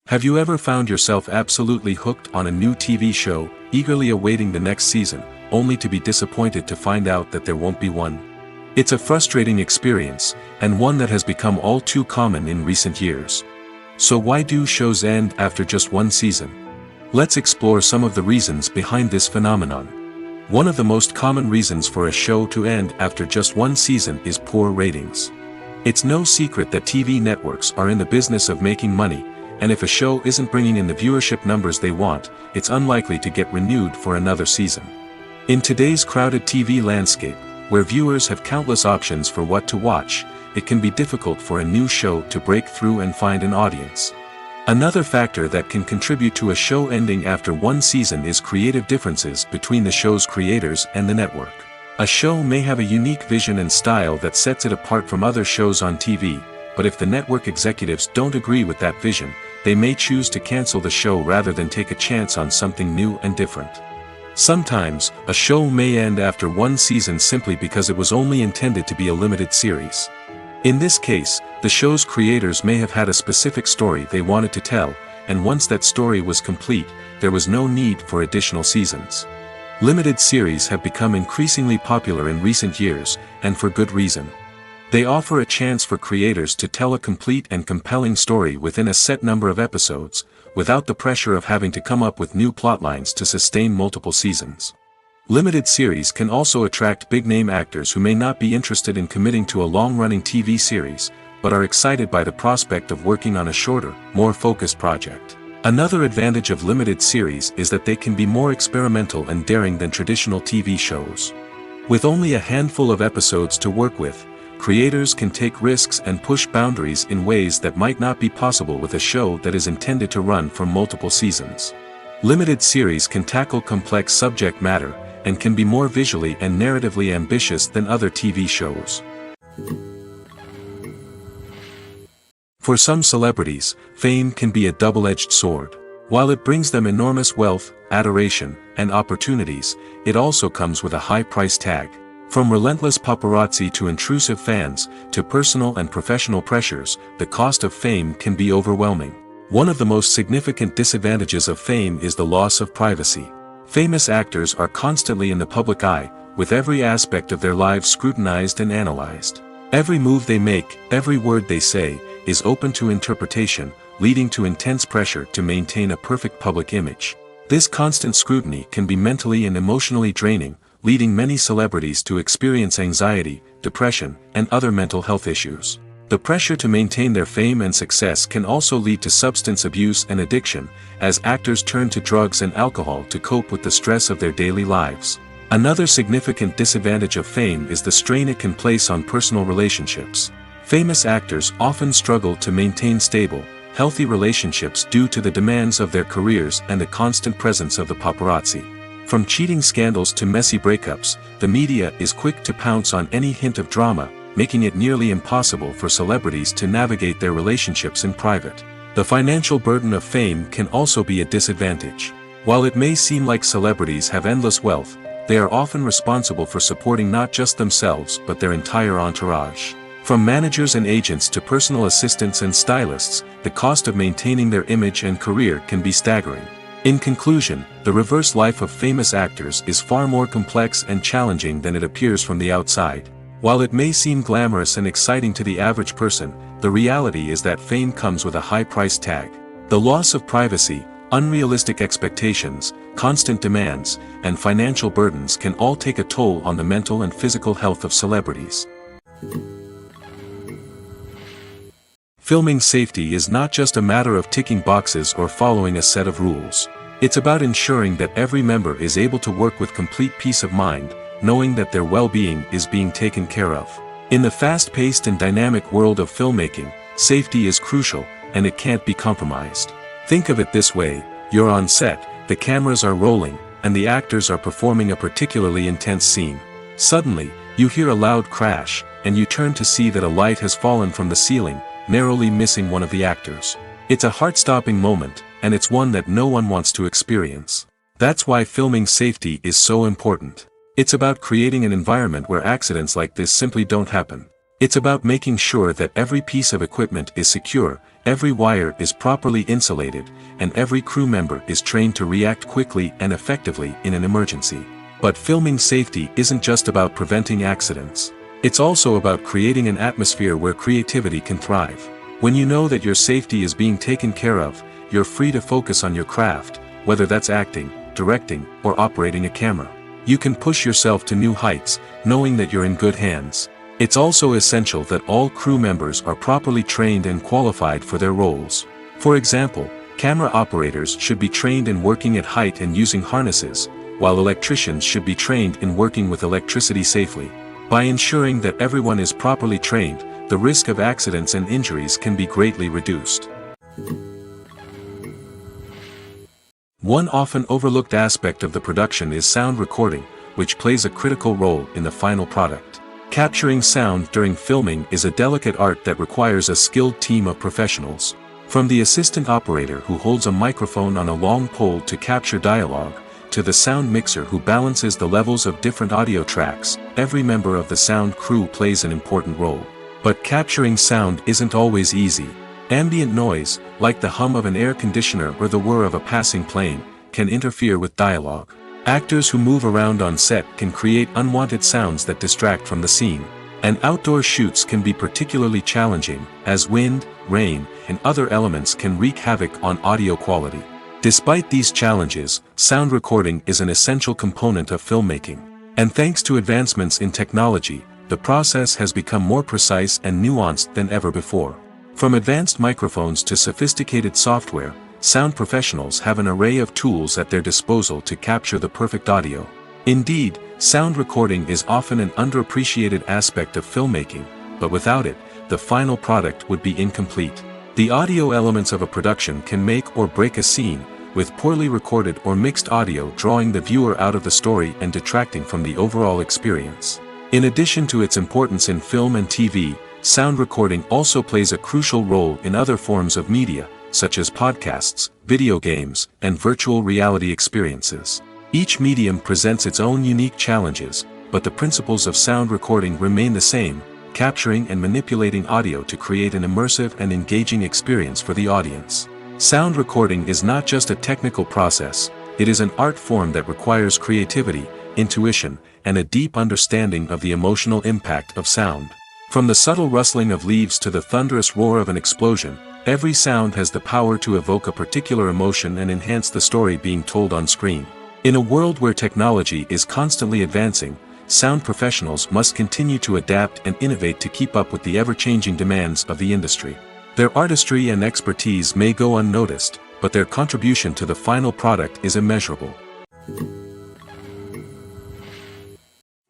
Have you ever found yourself absolutely hooked on a new TV show, eagerly awaiting the next season, only to be disappointed to find out that there won't be one? It's a frustrating experience, and one that has become all too common in recent years. So why do shows end after just one season? Let's explore some of the reasons behind this phenomenon. One of the most common reasons for a show to end after just one season is poor ratings. It's no secret that TV networks are in the business of making money, and if a show isn't bringing in the viewership numbers they want, it's unlikely to get renewed for another season. In today's crowded TV landscape, where viewers have countless options for what to watch, it can be difficult for a new show to break through and find an audience. Another factor that can contribute to a show ending after one season is creative differences between the show's creators and the network. A show may have a unique vision and style that sets it apart from other shows on TV, but if the network executives don't agree with that vision, they may choose to cancel the show rather than take a chance on something new and different. Sometimes, a show may end after one season simply because it was only intended to be a limited series. In this case, the show's creators may have had a specific story they wanted to tell, and once that story was complete, there was no need for additional seasons. Limited series have become increasingly popular in recent years, and for good reason. They offer a chance for creators to tell a complete and compelling story within a set number of episodes, without the pressure of having to come up with new plotlines to sustain multiple seasons. Limited series can also attract big-name actors who may not be interested in committing to a long-running TV series, but are excited by the prospect of working on a shorter, more focused project. Another advantage of limited series is that they can be more experimental and daring than traditional TV shows. With only a handful of episodes to work with, creators can take risks and push boundaries in ways that might not be possible with a show that is intended to run for multiple seasons. Limited series can tackle complex subject matter, and can be more visually and narratively ambitious than other TV shows. For some celebrities, fame can be a double-edged sword. While it brings them enormous wealth, adoration, and opportunities, it also comes with a high price tag. From relentless paparazzi to intrusive fans, to personal and professional pressures, the cost of fame can be overwhelming. One of the most significant disadvantages of fame is the loss of privacy. Famous actors are constantly in the public eye, with every aspect of their lives scrutinized and analyzed. Every move they make, every word they say, is open to interpretation, leading to intense pressure to maintain a perfect public image. This constant scrutiny can be mentally and emotionally draining, leading many celebrities to experience anxiety, depression, and other mental health issues. The pressure to maintain their fame and success can also lead to substance abuse and addiction, as actors turn to drugs and alcohol to cope with the stress of their daily lives. Another significant disadvantage of fame is the strain it can place on personal relationships. Famous actors often struggle to maintain stable, healthy relationships due to the demands of their careers and the constant presence of the paparazzi. From cheating scandals to messy breakups, the media is quick to pounce on any hint of drama, making it nearly impossible for celebrities to navigate their relationships in private. The financial burden of fame can also be a disadvantage. While it may seem like celebrities have endless wealth, they are often responsible for supporting not just themselves but their entire entourage. From managers and agents to personal assistants and stylists, the cost of maintaining their image and career can be staggering. In conclusion, the reverse life of famous actors is far more complex and challenging than it appears from the outside. While it may seem glamorous and exciting to the average person, the reality is that fame comes with a high price tag. The loss of privacy, unrealistic expectations, constant demands, and financial burdens can all take a toll on the mental and physical health of celebrities. Filming safety is not just a matter of ticking boxes or following a set of rules. It's about ensuring that every member is able to work with complete peace of mind, knowing that their well-being is being taken care of. In the fast-paced and dynamic world of filmmaking, safety is crucial, and it can't be compromised. Think of it this way: you're on set, the cameras are rolling, and the actors are performing a particularly intense scene. Suddenly, you hear a loud crash, and you turn to see that a light has fallen from the ceiling, narrowly missing one of the actors. It's a heart-stopping moment, and it's one that no one wants to experience. That's why filming safety is so important. It's about creating an environment where accidents like this simply don't happen. It's about making sure that every piece of equipment is secure, every wire is properly insulated, and every crew member is trained to react quickly and effectively in an emergency. But filming safety isn't just about preventing accidents. It's also about creating an atmosphere where creativity can thrive. When you know that your safety is being taken care of, you're free to focus on your craft, whether that's acting, directing, or operating a camera. You can push yourself to new heights, knowing that you're in good hands. It's also essential that all crew members are properly trained and qualified for their roles. For example, camera operators should be trained in working at height and using harnesses, while electricians should be trained in working with electricity safely. By ensuring that everyone is properly trained, the risk of accidents and injuries can be greatly reduced. One often overlooked aspect of the production is sound recording, which plays a critical role in the final product. Capturing sound during filming is a delicate art that requires a skilled team of professionals. From the assistant operator who holds a microphone on a long pole to capture dialogue, to the sound mixer who balances the levels of different audio tracks, every member of the sound crew plays an important role. But capturing sound isn't always easy. Ambient noise, like the hum of an air conditioner or the whir of a passing plane, can interfere with dialogue. Actors who move around on set can create unwanted sounds that distract from the scene. And outdoor shoots can be particularly challenging, as wind, rain, and other elements can wreak havoc on audio quality. Despite these challenges, sound recording is an essential component of filmmaking. And thanks to advancements in technology, the process has become more precise and nuanced than ever before. From advanced microphones to sophisticated software, sound professionals have an array of tools at their disposal to capture the perfect audio. Indeed, sound recording is often an underappreciated aspect of filmmaking, but without it, the final product would be incomplete. The audio elements of a production can make or break a scene, with poorly recorded or mixed audio drawing the viewer out of the story and detracting from the overall experience. In addition to its importance in film and TV, sound recording also plays a crucial role in other forms of media, such as podcasts, video games, and virtual reality experiences. Each medium presents its own unique challenges, but the principles of sound recording remain the same: capturing and manipulating audio to create an immersive and engaging experience for the audience. Sound recording is not just a technical process, it is an art form that requires creativity, intuition, and a deep understanding of the emotional impact of sound. From the subtle rustling of leaves to the thunderous roar of an explosion, Every sound has the power to evoke a particular emotion and enhance the story being told on screen. In a world where technology is constantly advancing, sound professionals must continue to adapt and innovate to keep up with the ever-changing demands of the industry. Their artistry and expertise may go unnoticed, but their contribution to the final product is immeasurable.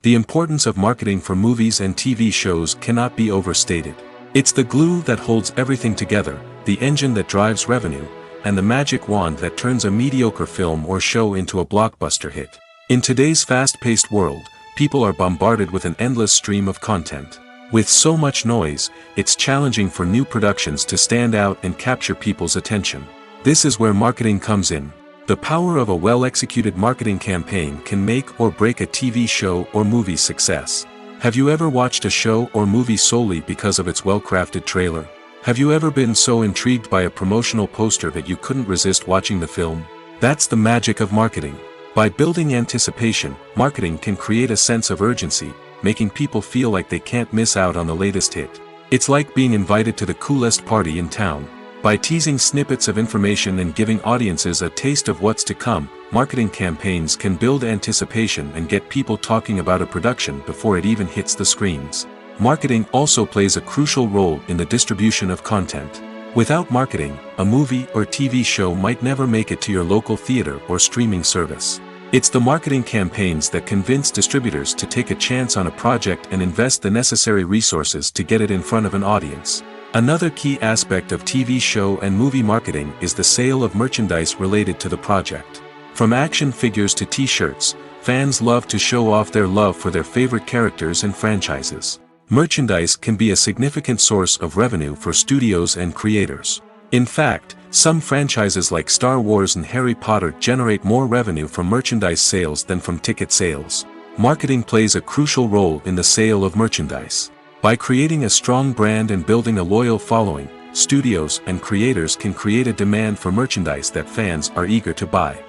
The importance of marketing for movies and TV shows cannot be overstated. It's the glue that holds everything together, the engine that drives revenue, and the magic wand that turns a mediocre film or show into a blockbuster hit. In today's fast-paced world, people are bombarded with an endless stream of content. With so much noise, it's challenging for new productions to stand out and capture people's attention. This is where marketing comes in. The power of a well-executed marketing campaign can make or break a TV show or movie's success. Have you ever watched a show or movie solely because of its well-crafted trailer? Have you ever been so intrigued by a promotional poster that you couldn't resist watching the film? That's the magic of marketing. By building anticipation, marketing can create a sense of urgency, making people feel like they can't miss out on the latest hit. It's like being invited to the coolest party in town. By teasing snippets of information and giving audiences a taste of what's to come, marketing campaigns can build anticipation and get people talking about a production before it even hits the screens. Marketing also plays a crucial role in the distribution of content. Without marketing, a movie or TV show might never make it to your local theater or streaming service. It's the marketing campaigns that convince distributors to take a chance on a project and invest the necessary resources to get it in front of an audience. Another key aspect of TV show and movie marketing is the sale of merchandise related to the project. From action figures to t-shirts, fans love to show off their love for their favorite characters and franchises. Merchandise can be a significant source of revenue for studios and creators. In fact, some franchises like Star Wars and Harry Potter generate more revenue from merchandise sales than from ticket sales. Marketing plays a crucial role in the sale of merchandise. By creating a strong brand and building a loyal following, studios and creators can create a demand for merchandise that fans are eager to buy.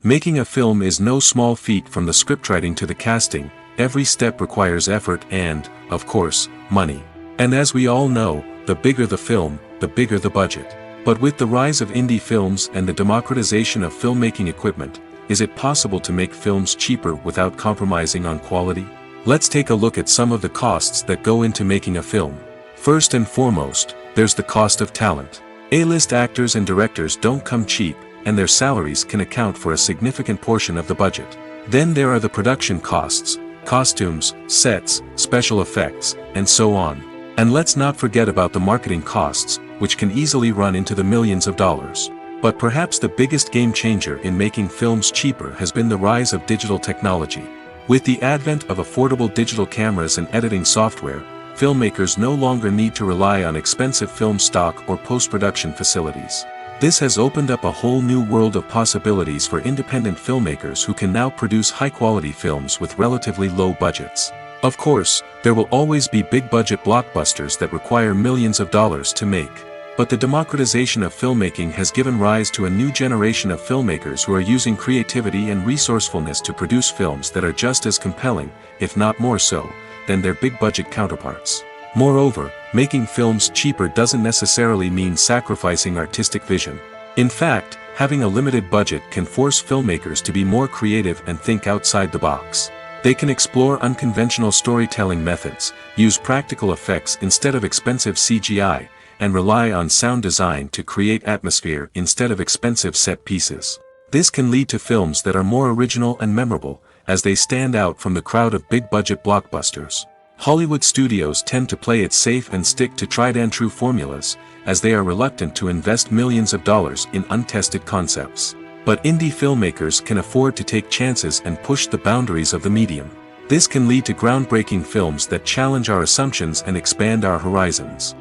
Making a film is no small feat. From the scriptwriting to the casting, every step requires effort and, of course, money. And as we all know, the bigger the film, the bigger the budget. But with the rise of indie films and the democratization of filmmaking equipment, is it possible to make films cheaper without compromising on quality? Let's take a look at some of the costs that go into making a film. First and foremost, there's the cost of talent. A-list actors and directors don't come cheap, and their salaries can account for a significant portion of the budget. Then there are the production costs, costumes, sets, special effects, and so on. And let's not forget about the marketing costs, which can easily run into the millions of dollars. But perhaps the biggest game changer in making films cheaper has been the rise of digital technology. With the advent of affordable digital cameras and editing software, filmmakers no longer need to rely on expensive film stock or post-production facilities. This has opened up a whole new world of possibilities for independent filmmakers who can now produce high-quality films with relatively low budgets. Of course, there will always be big-budget blockbusters that require millions of dollars to make. But the democratization of filmmaking has given rise to a new generation of filmmakers who are using creativity and resourcefulness to produce films that are just as compelling, if not more so, than their big-budget counterparts. Moreover, making films cheaper doesn't necessarily mean sacrificing artistic vision. In fact, having a limited budget can force filmmakers to be more creative and think outside the box. They can explore unconventional storytelling methods, use practical effects instead of expensive CGI, and rely on sound design to create atmosphere instead of expensive set pieces. This can lead to films that are more original and memorable, as they stand out from the crowd of big-budget blockbusters. Hollywood studios tend to play it safe and stick to tried-and-true formulas, as they are reluctant to invest millions of dollars in untested concepts. But indie filmmakers can afford to take chances and push the boundaries of the medium. This can lead to groundbreaking films that challenge our assumptions and expand our horizons.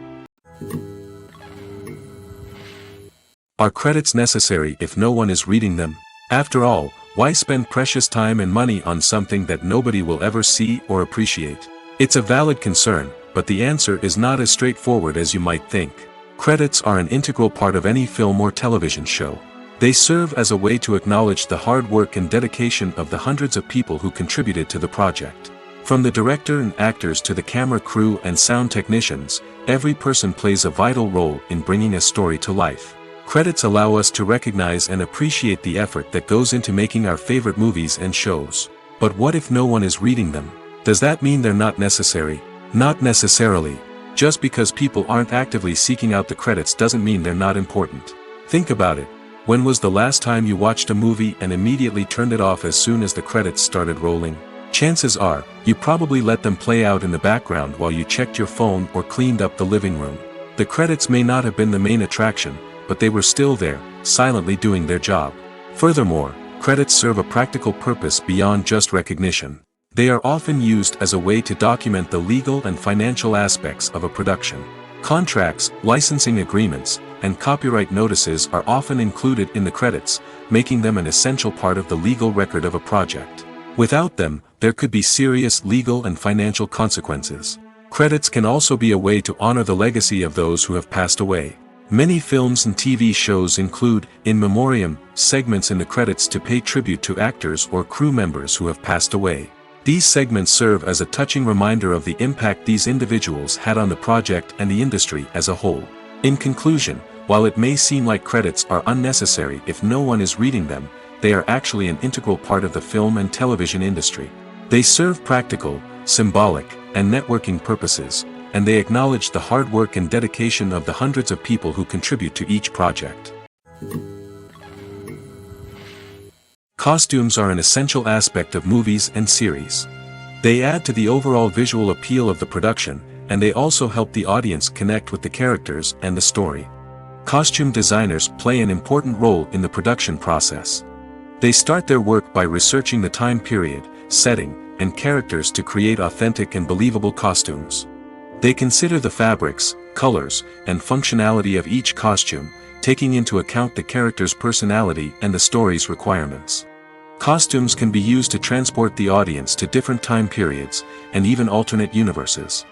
Are credits necessary if no one is reading them? After all, why spend precious time and money on something that nobody will ever see or appreciate? It's a valid concern, but the answer is not as straightforward as you might think. Credits are an integral part of any film or television show. They serve as a way to acknowledge the hard work and dedication of the hundreds of people who contributed to the project. From the director and actors to the camera crew and sound technicians, every person plays a vital role in bringing a story to life. Credits allow us to recognize and appreciate the effort that goes into making our favorite movies and shows. But what if no one is reading them? Does that mean they're not necessary? Not necessarily. Just because people aren't actively seeking out the credits doesn't mean they're not important. Think about it. When was the last time you watched a movie and immediately turned it off as soon as the credits started rolling? Chances are, you probably let them play out in the background while you checked your phone or cleaned up the living room. The credits may not have been the main attraction, but they were still there, silently doing their job. Furthermore, credits serve a practical purpose beyond just recognition. They are often used as a way to document the legal and financial aspects of a production. Contracts, licensing agreements, and copyright notices are often included in the credits, making them an essential part of the legal record of a project. Without them, there could be serious legal and financial consequences. Credits can also be a way to honor the legacy of those who have passed away. Many films and TV shows include, in memoriam, segments in the credits to pay tribute to actors or crew members who have passed away. These segments serve as a touching reminder of the impact these individuals had on the project and the industry as a whole. In conclusion, while it may seem like credits are unnecessary if no one is reading them, they are actually an integral part of the film and television industry. They serve practical, symbolic, and networking purposes, and they acknowledge the hard work and dedication of the hundreds of people who contribute to each project. Costumes are an essential aspect of movies and series. They add to the overall visual appeal of the production, and they also help the audience connect with the characters and the story. Costume designers play an important role in the production process. They start their work by researching the time period, setting, and characters to create authentic and believable costumes. They consider the fabrics, colors, and functionality of each costume, taking into account the character's personality and the story's requirements. Costumes can be used to transport the audience to different time periods, and even alternate universes.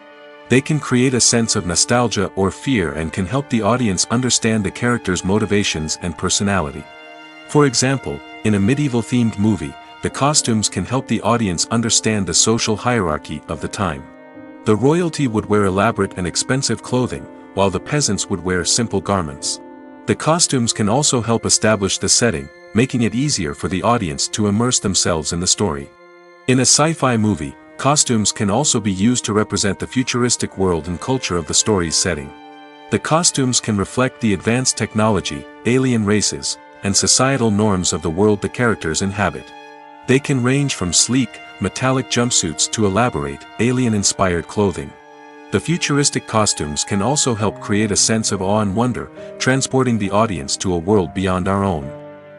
They can create a sense of nostalgia or fear and can help the audience understand the character's motivations and personality. For example, in a medieval-themed movie, the costumes can help the audience understand the social hierarchy of the time. The royalty would wear elaborate and expensive clothing, while the peasants would wear simple garments. The costumes can also help establish the setting, making it easier for the audience to immerse themselves in the story. In a sci-fi movie, costumes can also be used to represent the futuristic world and culture of the story's setting. The costumes can reflect the advanced technology, alien races, and societal norms of the world the characters inhabit. They can range from sleek, metallic jumpsuits to elaborate, alien-inspired clothing. The futuristic costumes can also help create a sense of awe and wonder, transporting the audience to a world beyond our own.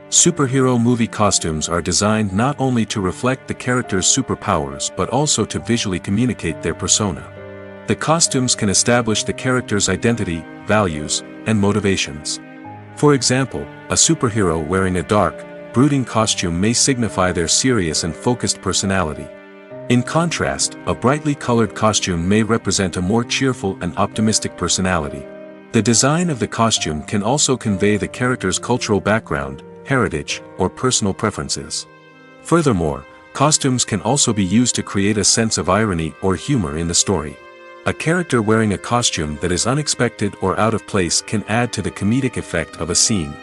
Superhero movie costumes are designed not only to reflect the character's superpowers but also to visually communicate their persona. The costumes can establish the character's identity, values, and motivations. For example, a superhero wearing a dark, brooding costume may signify their serious and focused personality. In contrast, a brightly colored costume may represent a more cheerful and optimistic personality. The design of the costume can also convey the character's cultural background, heritage, or personal preferences. Furthermore, costumes can also be used to create a sense of irony or humor in the story. A character wearing a costume that is unexpected or out of place can add to the comedic effect of a scene.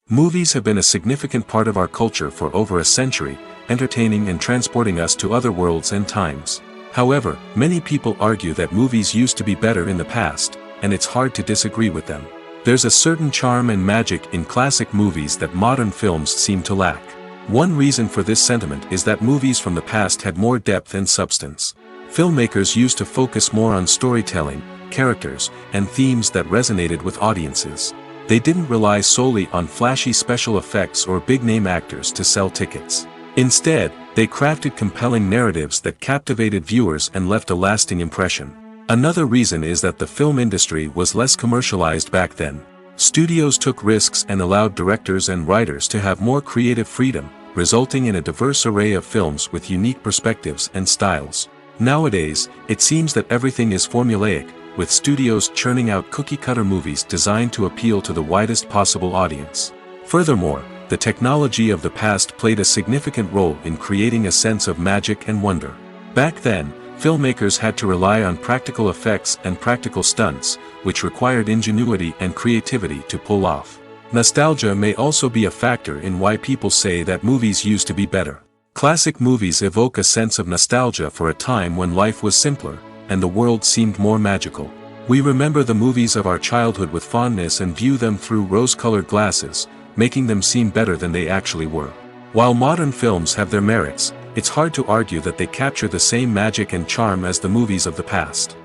Movies have been a significant part of our culture for over a century, entertaining and transporting us to other worlds and times. However, many people argue that movies used to be better in the past, and it's hard to disagree with them. There's a certain charm and magic in classic movies that modern films seem to lack. One reason for this sentiment is that movies from the past had more depth and substance. Filmmakers used to focus more on storytelling, characters, and themes that resonated with audiences. They didn't rely solely on flashy special effects or big-name actors to sell tickets. Instead, they crafted compelling narratives that captivated viewers and left a lasting impression. Another reason is that the film industry was less commercialized back then. Studios took risks and allowed directors and writers to have more creative freedom, resulting in a diverse array of films with unique perspectives and styles. Nowadays, it seems that everything is formulaic, with studios churning out cookie-cutter movies designed to appeal to the widest possible audience. Furthermore, the technology of the past played a significant role in creating a sense of magic and wonder. Back then, filmmakers had to rely on practical effects and practical stunts, which required ingenuity and creativity to pull off. Nostalgia may also be a factor in why people say that movies used to be better. Classic movies evoke a sense of nostalgia for a time when life was simpler, and the world seemed more magical. We remember the movies of our childhood with fondness and view them through rose-colored glasses, making them seem better than they actually were. While modern films have their merits, it's hard to argue that they capture the same magic and charm as the movies of the past.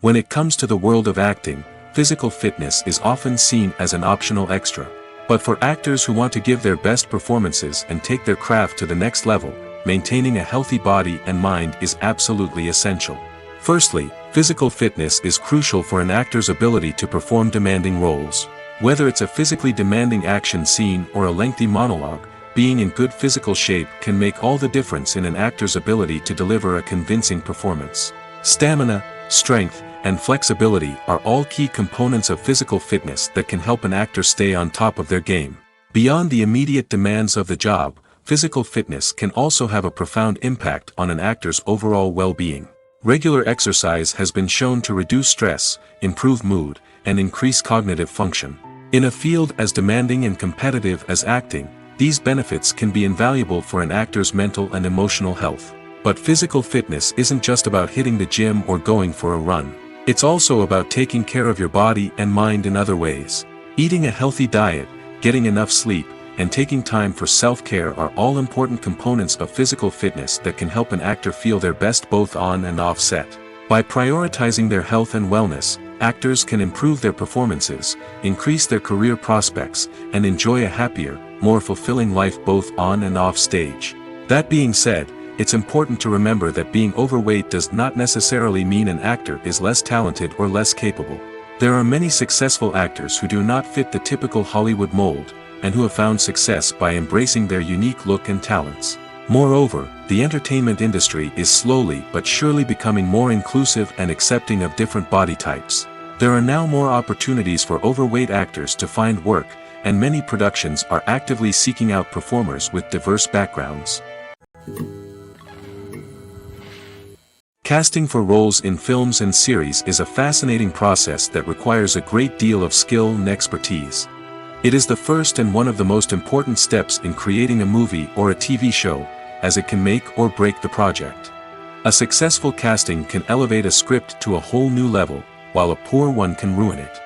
When it comes to the world of acting, physical fitness is often seen as an optional extra. But for actors who want to give their best performances and take their craft to the next level, maintaining a healthy body and mind is absolutely essential. Firstly, physical fitness is crucial for an actor's ability to perform demanding roles. Whether it's a physically demanding action scene or a lengthy monologue, being in good physical shape can make all the difference in an actor's ability to deliver a convincing performance. Stamina, strength, and flexibility are all key components of physical fitness that can help an actor stay on top of their game. Beyond the immediate demands of the job, physical fitness can also have a profound impact on an actor's overall well-being. Regular exercise has been shown to reduce stress, improve mood, and increase cognitive function. In a field as demanding and competitive as acting, these benefits can be invaluable for an actor's mental and emotional health. But physical fitness isn't just about hitting the gym or going for a run. It's also about taking care of your body and mind in other ways. Eating a healthy diet, getting enough sleep, and taking time for self-care are all important components of physical fitness that can help an actor feel their best both on and off set. By prioritizing their health and wellness, actors can improve their performances, increase their career prospects, and enjoy a happier, more fulfilling life both on and off stage. That being said, it's important to remember that being overweight does not necessarily mean an actor is less talented or less capable. There are many successful actors who do not fit the typical Hollywood mold, and who have found success by embracing their unique look and talents. Moreover, the entertainment industry is slowly but surely becoming more inclusive and accepting of different body types. There are now more opportunities for overweight actors to find work, and many productions are actively seeking out performers with diverse backgrounds. Casting for roles in films and series is a fascinating process that requires a great deal of skill and expertise. It is the first and one of the most important steps in creating a movie or a TV show, as it can make or break the project. A successful casting can elevate a script to a whole new level, while a poor one can ruin it.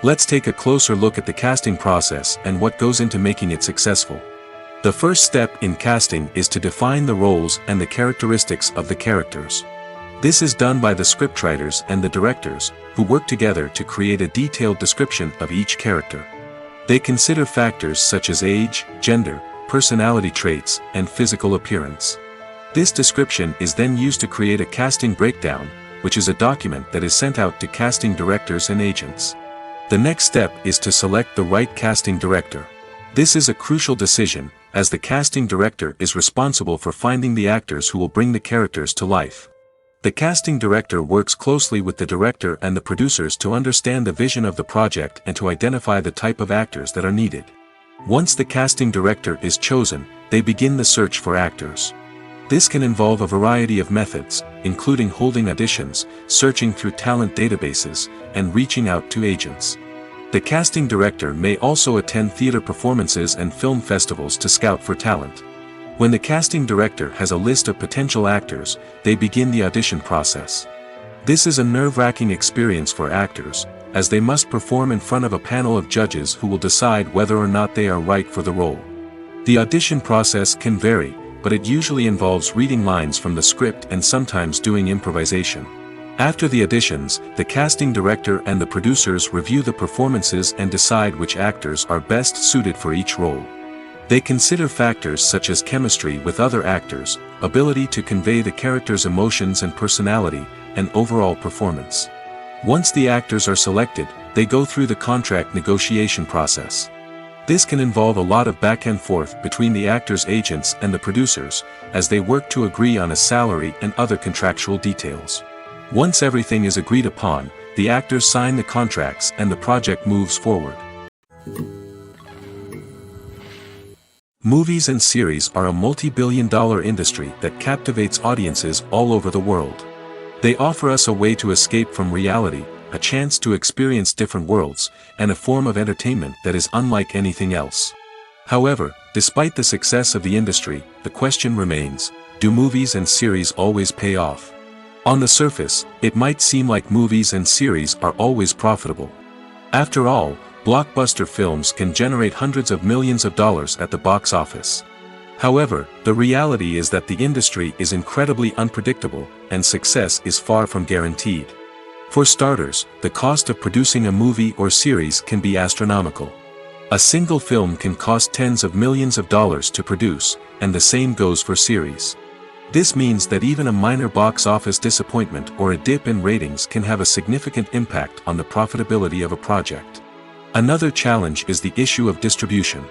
Let's take a closer look at the casting process and what goes into making it successful. The first step in casting is to define the roles and the characteristics of the characters. This is done by the scriptwriters and the directors, who work together to create a detailed description of each character. They consider factors such as age, gender, personality traits, and physical appearance. This description is then used to create a casting breakdown, which is a document that is sent out to casting directors and agents. The next step is to select the right casting director. This is a crucial decision, as the casting director is responsible for finding the actors who will bring the characters to life. The casting director works closely with the director and the producers to understand the vision of the project and to identify the type of actors that are needed. Once the casting director is chosen, they begin the search for actors. This can involve a variety of methods, including holding auditions, searching through talent databases, and reaching out to agents. The casting director may also attend theater performances and film festivals to scout for talent. When the casting director has a list of potential actors, they begin the audition process. This is a nerve-wracking experience for actors, as they must perform in front of a panel of judges who will decide whether or not they are right for the role. The audition process can vary, but it usually involves reading lines from the script and sometimes doing improvisation. After the auditions, the casting director and the producers review the performances and decide which actors are best suited for each role. They consider factors such as chemistry with other actors, ability to convey the character's emotions and personality, and overall performance. Once the actors are selected, they go through the contract negotiation process. This can involve a lot of back and forth between the actors' agents and the producers, as they work to agree on a salary and other contractual details. Once everything is agreed upon, the actors sign the contracts and the project moves forward. Movies and series are a multi-billion-dollar industry that captivates audiences all over the world. They offer us a way to escape from reality, a chance to experience different worlds, and a form of entertainment that is unlike anything else. However, despite the success of the industry, the question remains, do movies and series always pay off? On the surface, it might seem like movies and series are always profitable. After all, blockbuster films can generate hundreds of millions of dollars at the box office. However, the reality is that the industry is incredibly unpredictable, and success is far from guaranteed. For starters, the cost of producing a movie or series can be astronomical. A single film can cost tens of millions of dollars to produce, and the same goes for series. This means that even a minor box office disappointment or a dip in ratings can have a significant impact on the profitability of a project. Another challenge is the issue of distribution.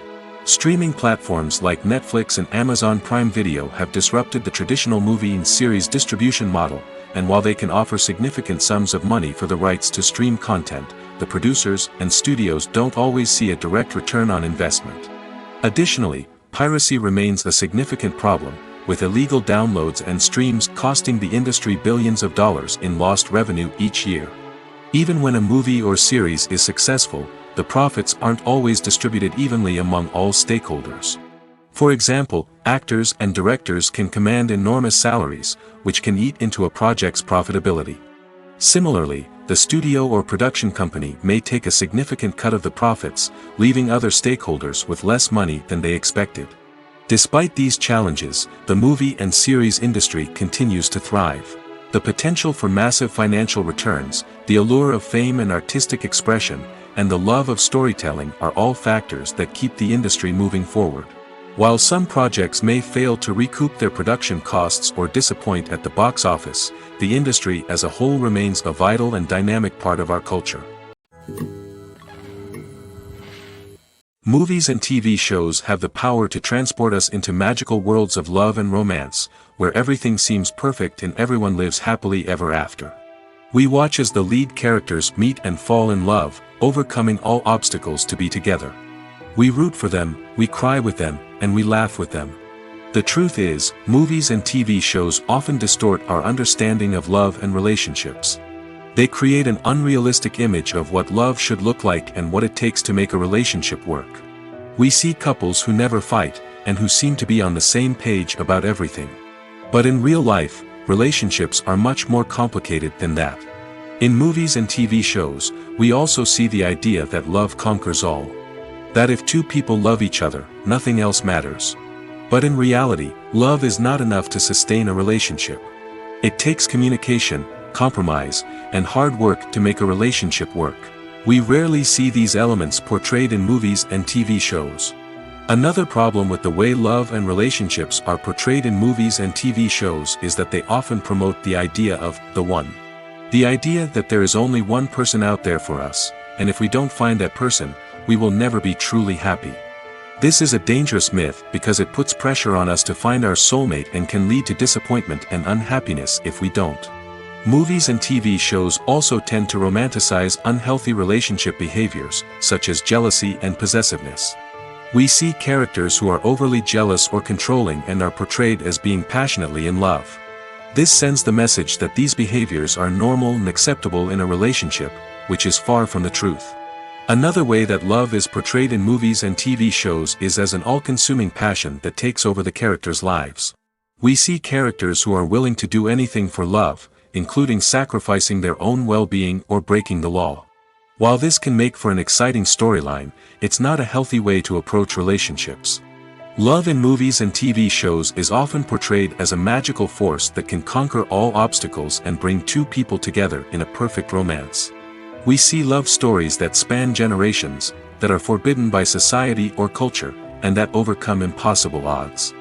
Streaming platforms like Netflix and Amazon Prime Video have disrupted the traditional movie and series distribution model, and while they can offer significant sums of money for the rights to stream content, the producers and studios don't always see a direct return on investment. Additionally, piracy remains a significant problem, with illegal downloads and streams costing the industry billions of dollars in lost revenue each year. Even when a movie or series is successful, the profits aren't always distributed evenly among all stakeholders. For example, actors and directors can command enormous salaries, which can eat into a project's profitability. Similarly, the studio or production company may take a significant cut of the profits, leaving other stakeholders with less money than they expected. Despite these challenges, the movie and series industry continues to thrive. The potential for massive financial returns, the allure of fame and artistic expression, and the love of storytelling are all factors that keep the industry moving forward. While some projects may fail to recoup their production costs or disappoint at the box office, the industry as a whole remains a vital and dynamic part of our culture. Movies and TV shows have the power to transport us into magical worlds of love and romance, where everything seems perfect and everyone lives happily ever after. We watch as the lead characters meet and fall in love, overcoming all obstacles to be together. We root for them, we cry with them, and we laugh with them. The truth is, movies and TV shows often distort our understanding of love and relationships. They create an unrealistic image of what love should look like and what it takes to make a relationship work. We see couples who never fight, and who seem to be on the same page about everything. But in real life, relationships are much more complicated than that. In movies and TV shows, we also see the idea that love conquers all. That if two people love each other, nothing else matters. But in reality, love is not enough to sustain a relationship. It takes communication, compromise, and hard work to make a relationship work. We rarely see these elements portrayed in movies and TV shows. Another problem with the way love and relationships are portrayed in movies and TV shows is that they often promote the idea of the one. The idea that there is only one person out there for us, and if we don't find that person, we will never be truly happy. This is a dangerous myth because it puts pressure on us to find our soulmate and can lead to disappointment and unhappiness if we don't. Movies and TV shows also tend to romanticize unhealthy relationship behaviors, such as jealousy and possessiveness. We see characters who are overly jealous or controlling and are portrayed as being passionately in love. This sends the message that these behaviors are normal and acceptable in a relationship, which is far from the truth. Another way that love is portrayed in movies and TV shows is as an all-consuming passion that takes over the characters' lives. We see characters who are willing to do anything for love, including sacrificing their own well-being or breaking the law. While this can make for an exciting storyline, it's not a healthy way to approach relationships. Love in movies and TV shows is often portrayed as a magical force that can conquer all obstacles and bring two people together in a perfect romance. We see love stories that span generations, that are forbidden by society or culture, and that overcome impossible odds.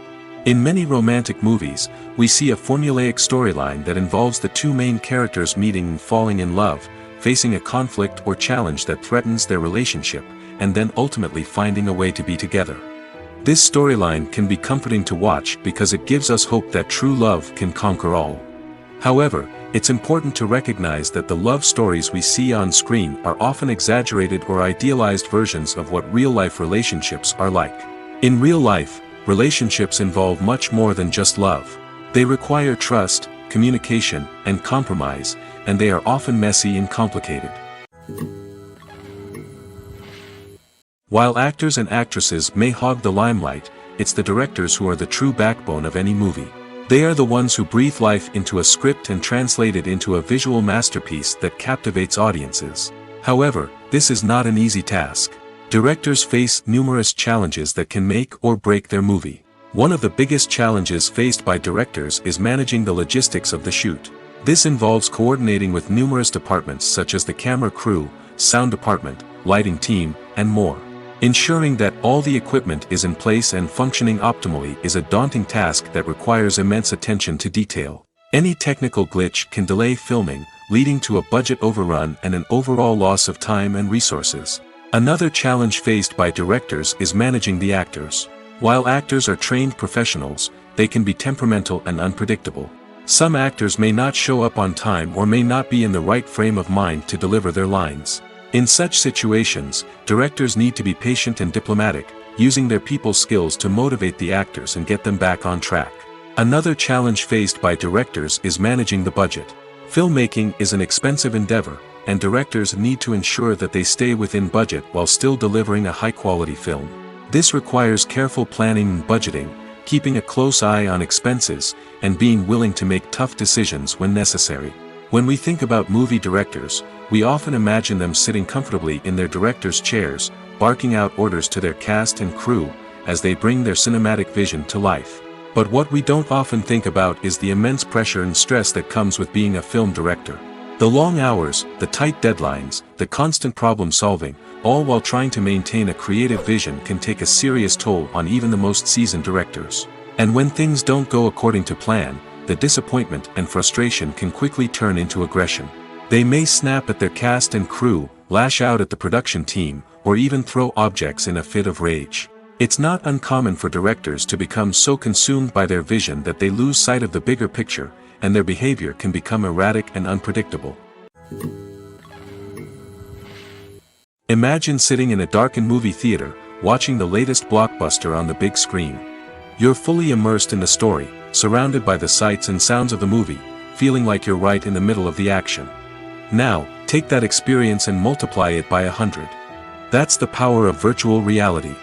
In many romantic movies, we see a formulaic storyline that involves the two main characters meeting and falling in love, facing a conflict or challenge that threatens their relationship, and then ultimately finding a way to be together. This storyline can be comforting to watch because it gives us hope that true love can conquer all. However, it's important to recognize that the love stories we see on screen are often exaggerated or idealized versions of what real-life relationships are like. In real life, relationships involve much more than just love. They require trust, communication, and compromise, and they are often messy and complicated. While actors and actresses may hog the limelight, it's the directors who are the true backbone of any movie. They are the ones who breathe life into a script and translate it into a visual masterpiece that captivates audiences. However, this is not an easy task. Directors face numerous challenges that can make or break their movie. One of the biggest challenges faced by directors is managing the logistics of the shoot. This involves coordinating with numerous departments such as the camera crew, sound department, lighting team, and more. Ensuring that all the equipment is in place and functioning optimally is a daunting task that requires immense attention to detail. Any technical glitch can delay filming, leading to a budget overrun and an overall loss of time and resources. Another challenge faced by directors is managing the actors. While actors are trained professionals, they can be temperamental and unpredictable. Some actors may not show up on time or may not be in the right frame of mind to deliver their lines. In such situations, directors need to be patient and diplomatic, using their people skills to motivate the actors and get them back on track. Another challenge faced by directors is managing the budget. Filmmaking is an expensive endeavor, and directors need to ensure that they stay within budget while still delivering a high-quality film. This requires careful planning and budgeting, keeping a close eye on expenses, and being willing to make tough decisions when necessary. When we think about movie directors, we often imagine them sitting comfortably in their director's chairs, barking out orders to their cast and crew, as they bring their cinematic vision to life. But what we don't often think about is the immense pressure and stress that comes with being a film director. The long hours, the tight deadlines, the constant problem solving, all while trying to maintain a creative vision can take a serious toll on even the most seasoned directors. And when things don't go according to plan, the disappointment and frustration can quickly turn into aggression. They may snap at their cast and crew, lash out at the production team, or even throw objects in a fit of rage. It's not uncommon for directors to become so consumed by their vision that they lose sight of the bigger picture, and their behavior can become erratic and unpredictable. Imagine sitting in a darkened movie theater, watching the latest blockbuster on the big screen. You're fully immersed in the story, surrounded by the sights and sounds of the movie, feeling like you're right in the middle of the action. Now, take that experience and multiply it by 100. That's the power of virtual reality.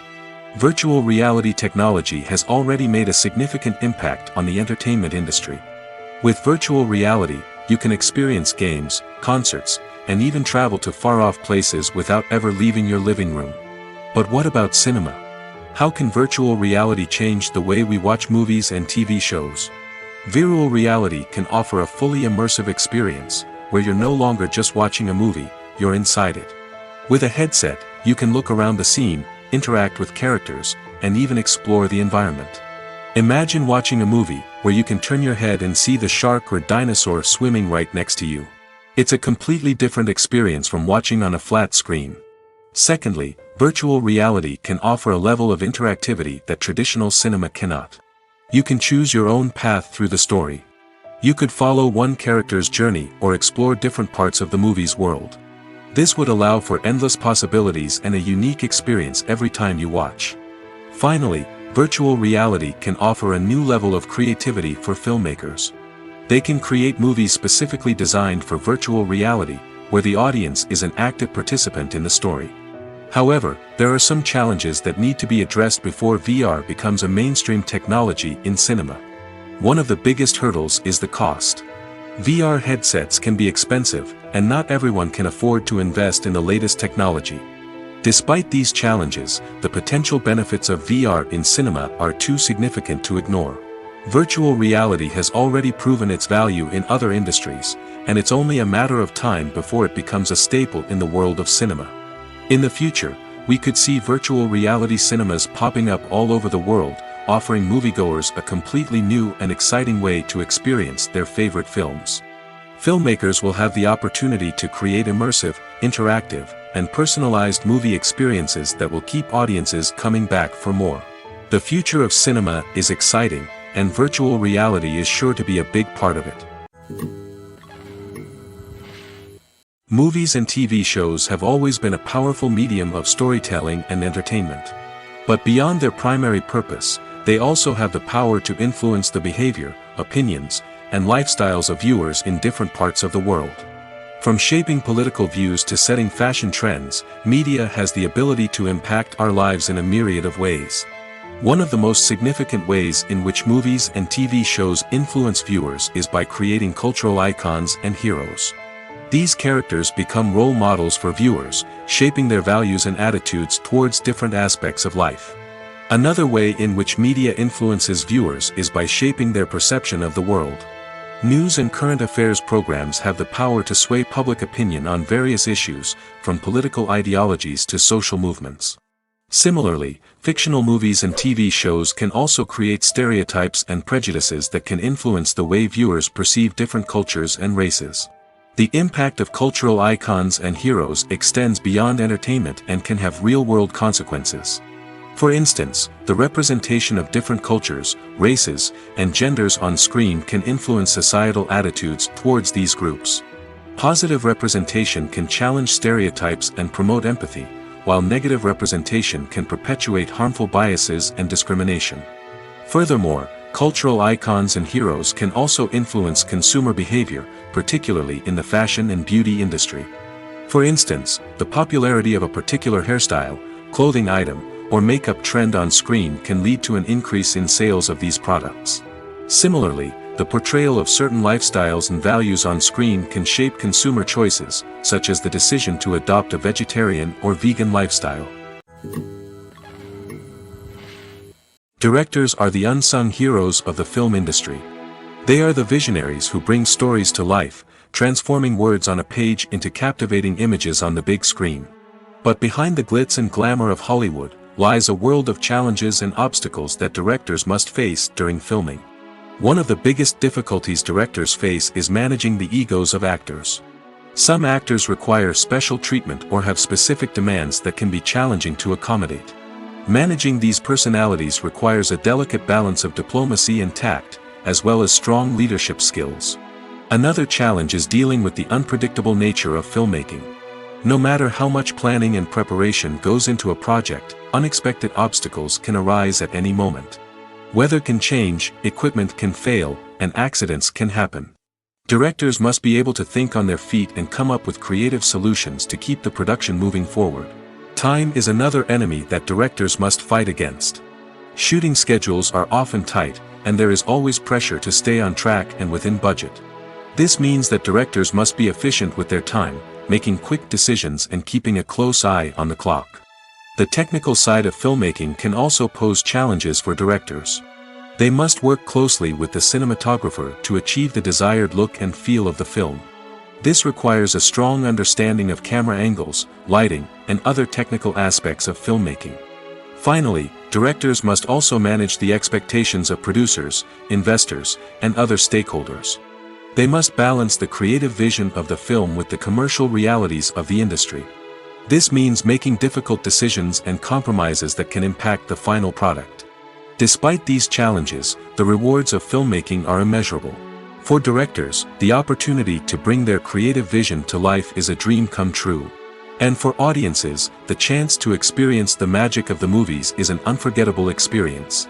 Virtual reality technology has already made a significant impact on the entertainment industry. With virtual reality, you can experience games, concerts, and even travel to far-off places without ever leaving your living room. But what about cinema? How can virtual reality change the way we watch movies and TV shows? Virtual reality can offer a fully immersive experience, where you're no longer just watching a movie, you're inside it. With a headset, you can look around the scene, interact with characters, and even explore the environment. Imagine watching a movie, where you can turn your head and see the shark or dinosaur swimming right next to you. It's a completely different experience from watching on a flat screen. Secondly, virtual reality can offer a level of interactivity that traditional cinema cannot. You can choose your own path through the story. You could follow one character's journey or explore different parts of the movie's world. This would allow for endless possibilities and a unique experience every time you watch. Finally, virtual reality can offer a new level of creativity for filmmakers. They can create movies specifically designed for virtual reality, where the audience is an active participant in the story. However, there are some challenges that need to be addressed before VR becomes a mainstream technology in cinema. One of the biggest hurdles is the cost. VR headsets can be expensive, and not everyone can afford to invest in the latest technology. Despite these challenges, the potential benefits of VR in cinema are too significant to ignore. Virtual reality has already proven its value in other industries, and it's only a matter of time before it becomes a staple in the world of cinema. In the future, we could see virtual reality cinemas popping up all over the world, offering moviegoers a completely new and exciting way to experience their favorite films. Filmmakers will have the opportunity to create immersive, interactive, and personalized movie experiences that will keep audiences coming back for more. The future of cinema is exciting, and virtual reality is sure to be a big part of it. Movies and TV shows have always been a powerful medium of storytelling and entertainment. But beyond their primary purpose, they also have the power to influence the behavior, opinions, and lifestyles of viewers in different parts of the world. From shaping political views to setting fashion trends, media has the ability to impact our lives in a myriad of ways. One of the most significant ways in which movies and TV shows influence viewers is by creating cultural icons and heroes. These characters become role models for viewers, shaping their values and attitudes towards different aspects of life. Another way in which media influences viewers is by shaping their perception of the world. News and current affairs programs have the power to sway public opinion on various issues, from political ideologies to social movements. Similarly, fictional movies and TV shows can also create stereotypes and prejudices that can influence the way viewers perceive different cultures and races. The impact of cultural icons and heroes extends beyond entertainment and can have real-world consequences. For instance, the representation of different cultures, races, and genders on screen can influence societal attitudes towards these groups. Positive representation can challenge stereotypes and promote empathy, while negative representation can perpetuate harmful biases and discrimination. Furthermore, cultural icons and heroes can also influence consumer behavior, particularly in the fashion and beauty industry. For instance, the popularity of a particular hairstyle, clothing item, or makeup trend on screen can lead to an increase in sales of these products. Similarly, the portrayal of certain lifestyles and values on screen can shape consumer choices, such as the decision to adopt a vegetarian or vegan lifestyle. Directors are the unsung heroes of the film industry. They are the visionaries who bring stories to life, transforming words on a page into captivating images on the big screen. But behind the glitz and glamour of Hollywood lies a world of challenges and obstacles that directors must face during filming. One of the biggest difficulties directors face is managing the egos of actors. Some actors require special treatment or have specific demands that can be challenging to accommodate. Managing these personalities requires a delicate balance of diplomacy and tact, as well as strong leadership skills. Another challenge is dealing with the unpredictable nature of filmmaking. No matter how much planning and preparation goes into a project, unexpected obstacles can arise at any moment. Weather can change, equipment can fail, and accidents can happen. Directors must be able to think on their feet and come up with creative solutions to keep the production moving forward. Time is another enemy that directors must fight against. Shooting schedules are often tight, and there is always pressure to stay on track and within budget. This means that directors must be efficient with their time, making quick decisions and keeping a close eye on the clock. The technical side of filmmaking can also pose challenges for directors. They must work closely with the cinematographer to achieve the desired look and feel of the film. This requires a strong understanding of camera angles, lighting, and other technical aspects of filmmaking. Finally, directors must also manage the expectations of producers, investors, and other stakeholders. They must balance the creative vision of the film with the commercial realities of the industry. This means making difficult decisions and compromises that can impact the final product. Despite these challenges, the rewards of filmmaking are immeasurable. For directors, the opportunity to bring their creative vision to life is a dream come true. And for audiences, the chance to experience the magic of the movies is an unforgettable experience.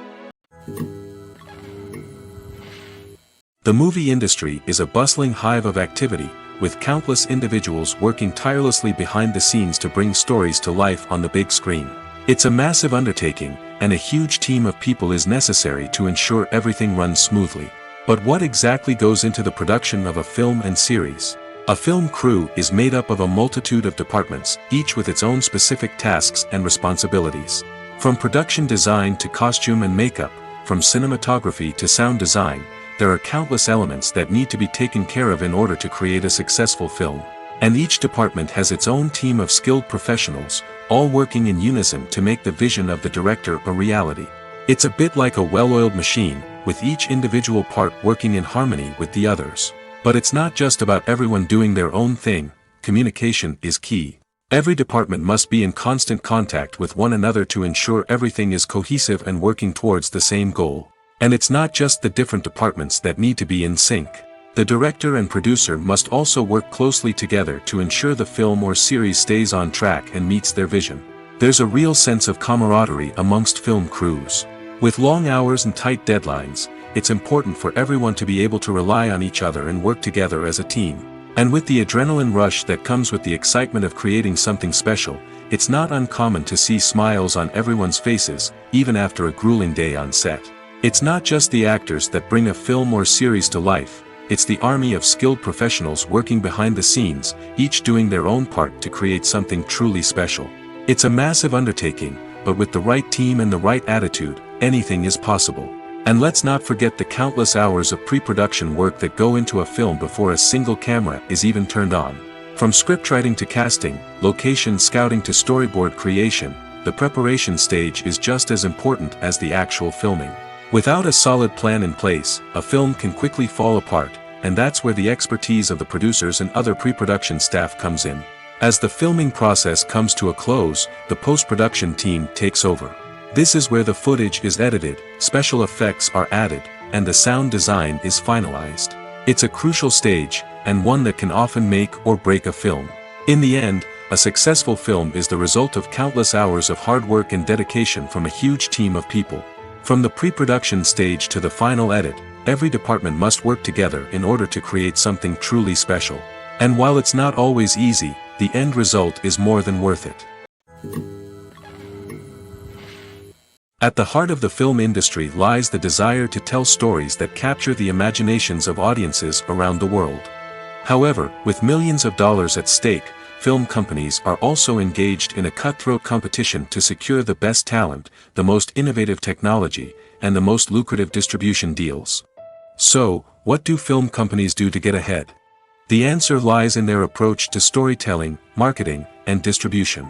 The movie industry is a bustling hive of activity, with countless individuals working tirelessly behind the scenes to bring stories to life on the big screen. It's a massive undertaking, and a huge team of people is necessary to ensure everything runs smoothly. But what exactly goes into the production of a film and series? A film crew is made up of a multitude of departments, each with its own specific tasks and responsibilities. From production design to costume and makeup, from cinematography to sound design, there are countless elements that need to be taken care of in order to create a successful film. And each department has its own team of skilled professionals, all working in unison to make the vision of the director a reality. It's a bit like a well-oiled machine, with each individual part working in harmony with the others. But it's not just about everyone doing their own thing. Communication is key. Every department must be in constant contact with one another to ensure everything is cohesive and working towards the same goal. And it's not just the different departments that need to be in sync. The director and producer must also work closely together to ensure the film or series stays on track and meets their vision. There's a real sense of camaraderie amongst film crews. With long hours and tight deadlines, it's important for everyone to be able to rely on each other and work together as a team. And with the adrenaline rush that comes with the excitement of creating something special, it's not uncommon to see smiles on everyone's faces, even after a grueling day on set. It's not just the actors that bring a film or series to life, it's the army of skilled professionals working behind the scenes, each doing their own part to create something truly special. It's a massive undertaking, but with the right team and the right attitude, anything is possible. And let's not forget the countless hours of pre-production work that go into a film before a single camera is even turned on. From scriptwriting to casting, location scouting to storyboard creation, the preparation stage is just as important as the actual filming. Without a solid plan in place, a film can quickly fall apart, and that's where the expertise of the producers and other pre-production staff comes in. As the filming process comes to a close, the post-production team takes over. This is where the footage is edited, special effects are added, and the sound design is finalized. It's a crucial stage, and one that can often make or break a film. In the end, a successful film is the result of countless hours of hard work and dedication from a huge team of people. From the pre-production stage to the final edit, every department must work together in order to create something truly special. And while it's not always easy, the end result is more than worth it. At the heart of the film industry lies the desire to tell stories that capture the imaginations of audiences around the world. However, with millions of dollars at stake, film companies are also engaged in a cutthroat competition to secure the best talent, the most innovative technology, and the most lucrative distribution deals. So, what do film companies do to get ahead? The answer lies in their approach to storytelling, marketing, and distribution.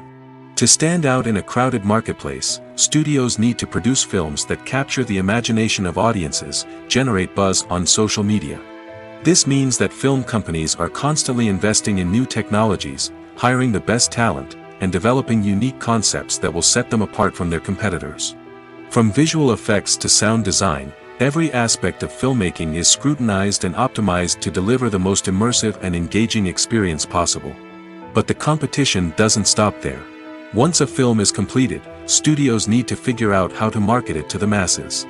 To stand out in a crowded marketplace, studios need to produce films that capture the imagination of audiences, generate buzz on social media. This means that film companies are constantly investing in new technologies, hiring the best talent, and developing unique concepts that will set them apart from their competitors. From visual effects to sound design, every aspect of filmmaking is scrutinized and optimized to deliver the most immersive and engaging experience possible. But the competition doesn't stop there. Once a film is completed, studios need to figure out how to market it to the masses.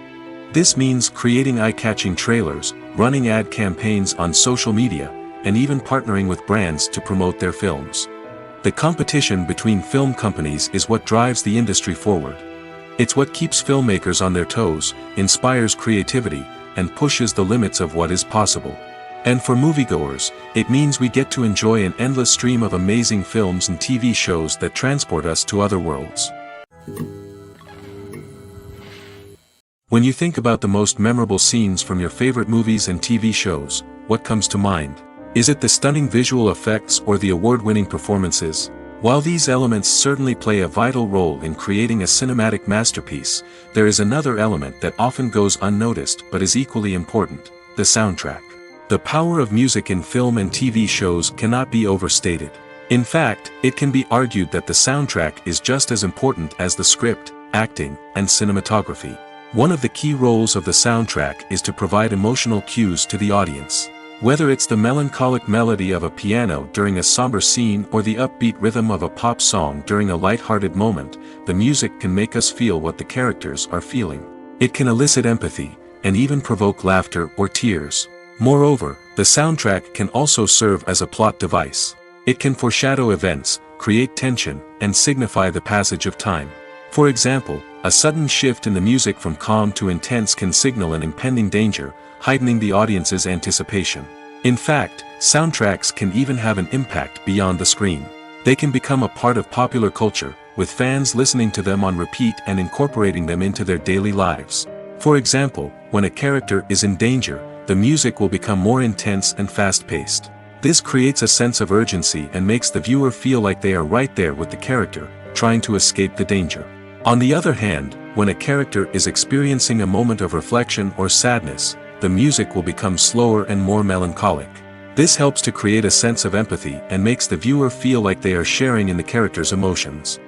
This means creating eye-catching trailers, running ad campaigns on social media, and even partnering with brands to promote their films. The competition between film companies is what drives the industry forward. It's what keeps filmmakers on their toes, inspires creativity, and pushes the limits of what is possible. And for moviegoers, it means we get to enjoy an endless stream of amazing films and TV shows that transport us to other worlds. When you think about the most memorable scenes from your favorite movies and TV shows, what comes to mind? Is it the stunning visual effects or the award-winning performances? While these elements certainly play a vital role in creating a cinematic masterpiece, there is another element that often goes unnoticed but is equally important: the soundtrack. The power of music in film and TV shows cannot be overstated. In fact, it can be argued that the soundtrack is just as important as the script, acting, and cinematography. One of the key roles of the soundtrack is to provide emotional cues to the audience. Whether it's the melancholic melody of a piano during a somber scene or the upbeat rhythm of a pop song during a light-hearted moment, the music can make us feel what the characters are feeling. It can elicit empathy, and even provoke laughter or tears. Moreover, the soundtrack can also serve as a plot device. It can foreshadow events, create tension, and signify the passage of time. For example, a sudden shift in the music from calm to intense can signal an impending danger, heightening the audience's anticipation. In fact, soundtracks can even have an impact beyond the screen. They can become a part of popular culture, with fans listening to them on repeat and incorporating them into their daily lives. For example, when a character is in danger, the music will become more intense and fast-paced. This creates a sense of urgency and makes the viewer feel like they are right there with the character, trying to escape the danger. On the other hand, when a character is experiencing a moment of reflection or sadness, the music will become slower and more melancholic. This helps to create a sense of empathy and makes the viewer feel like they are sharing in the character's emotions.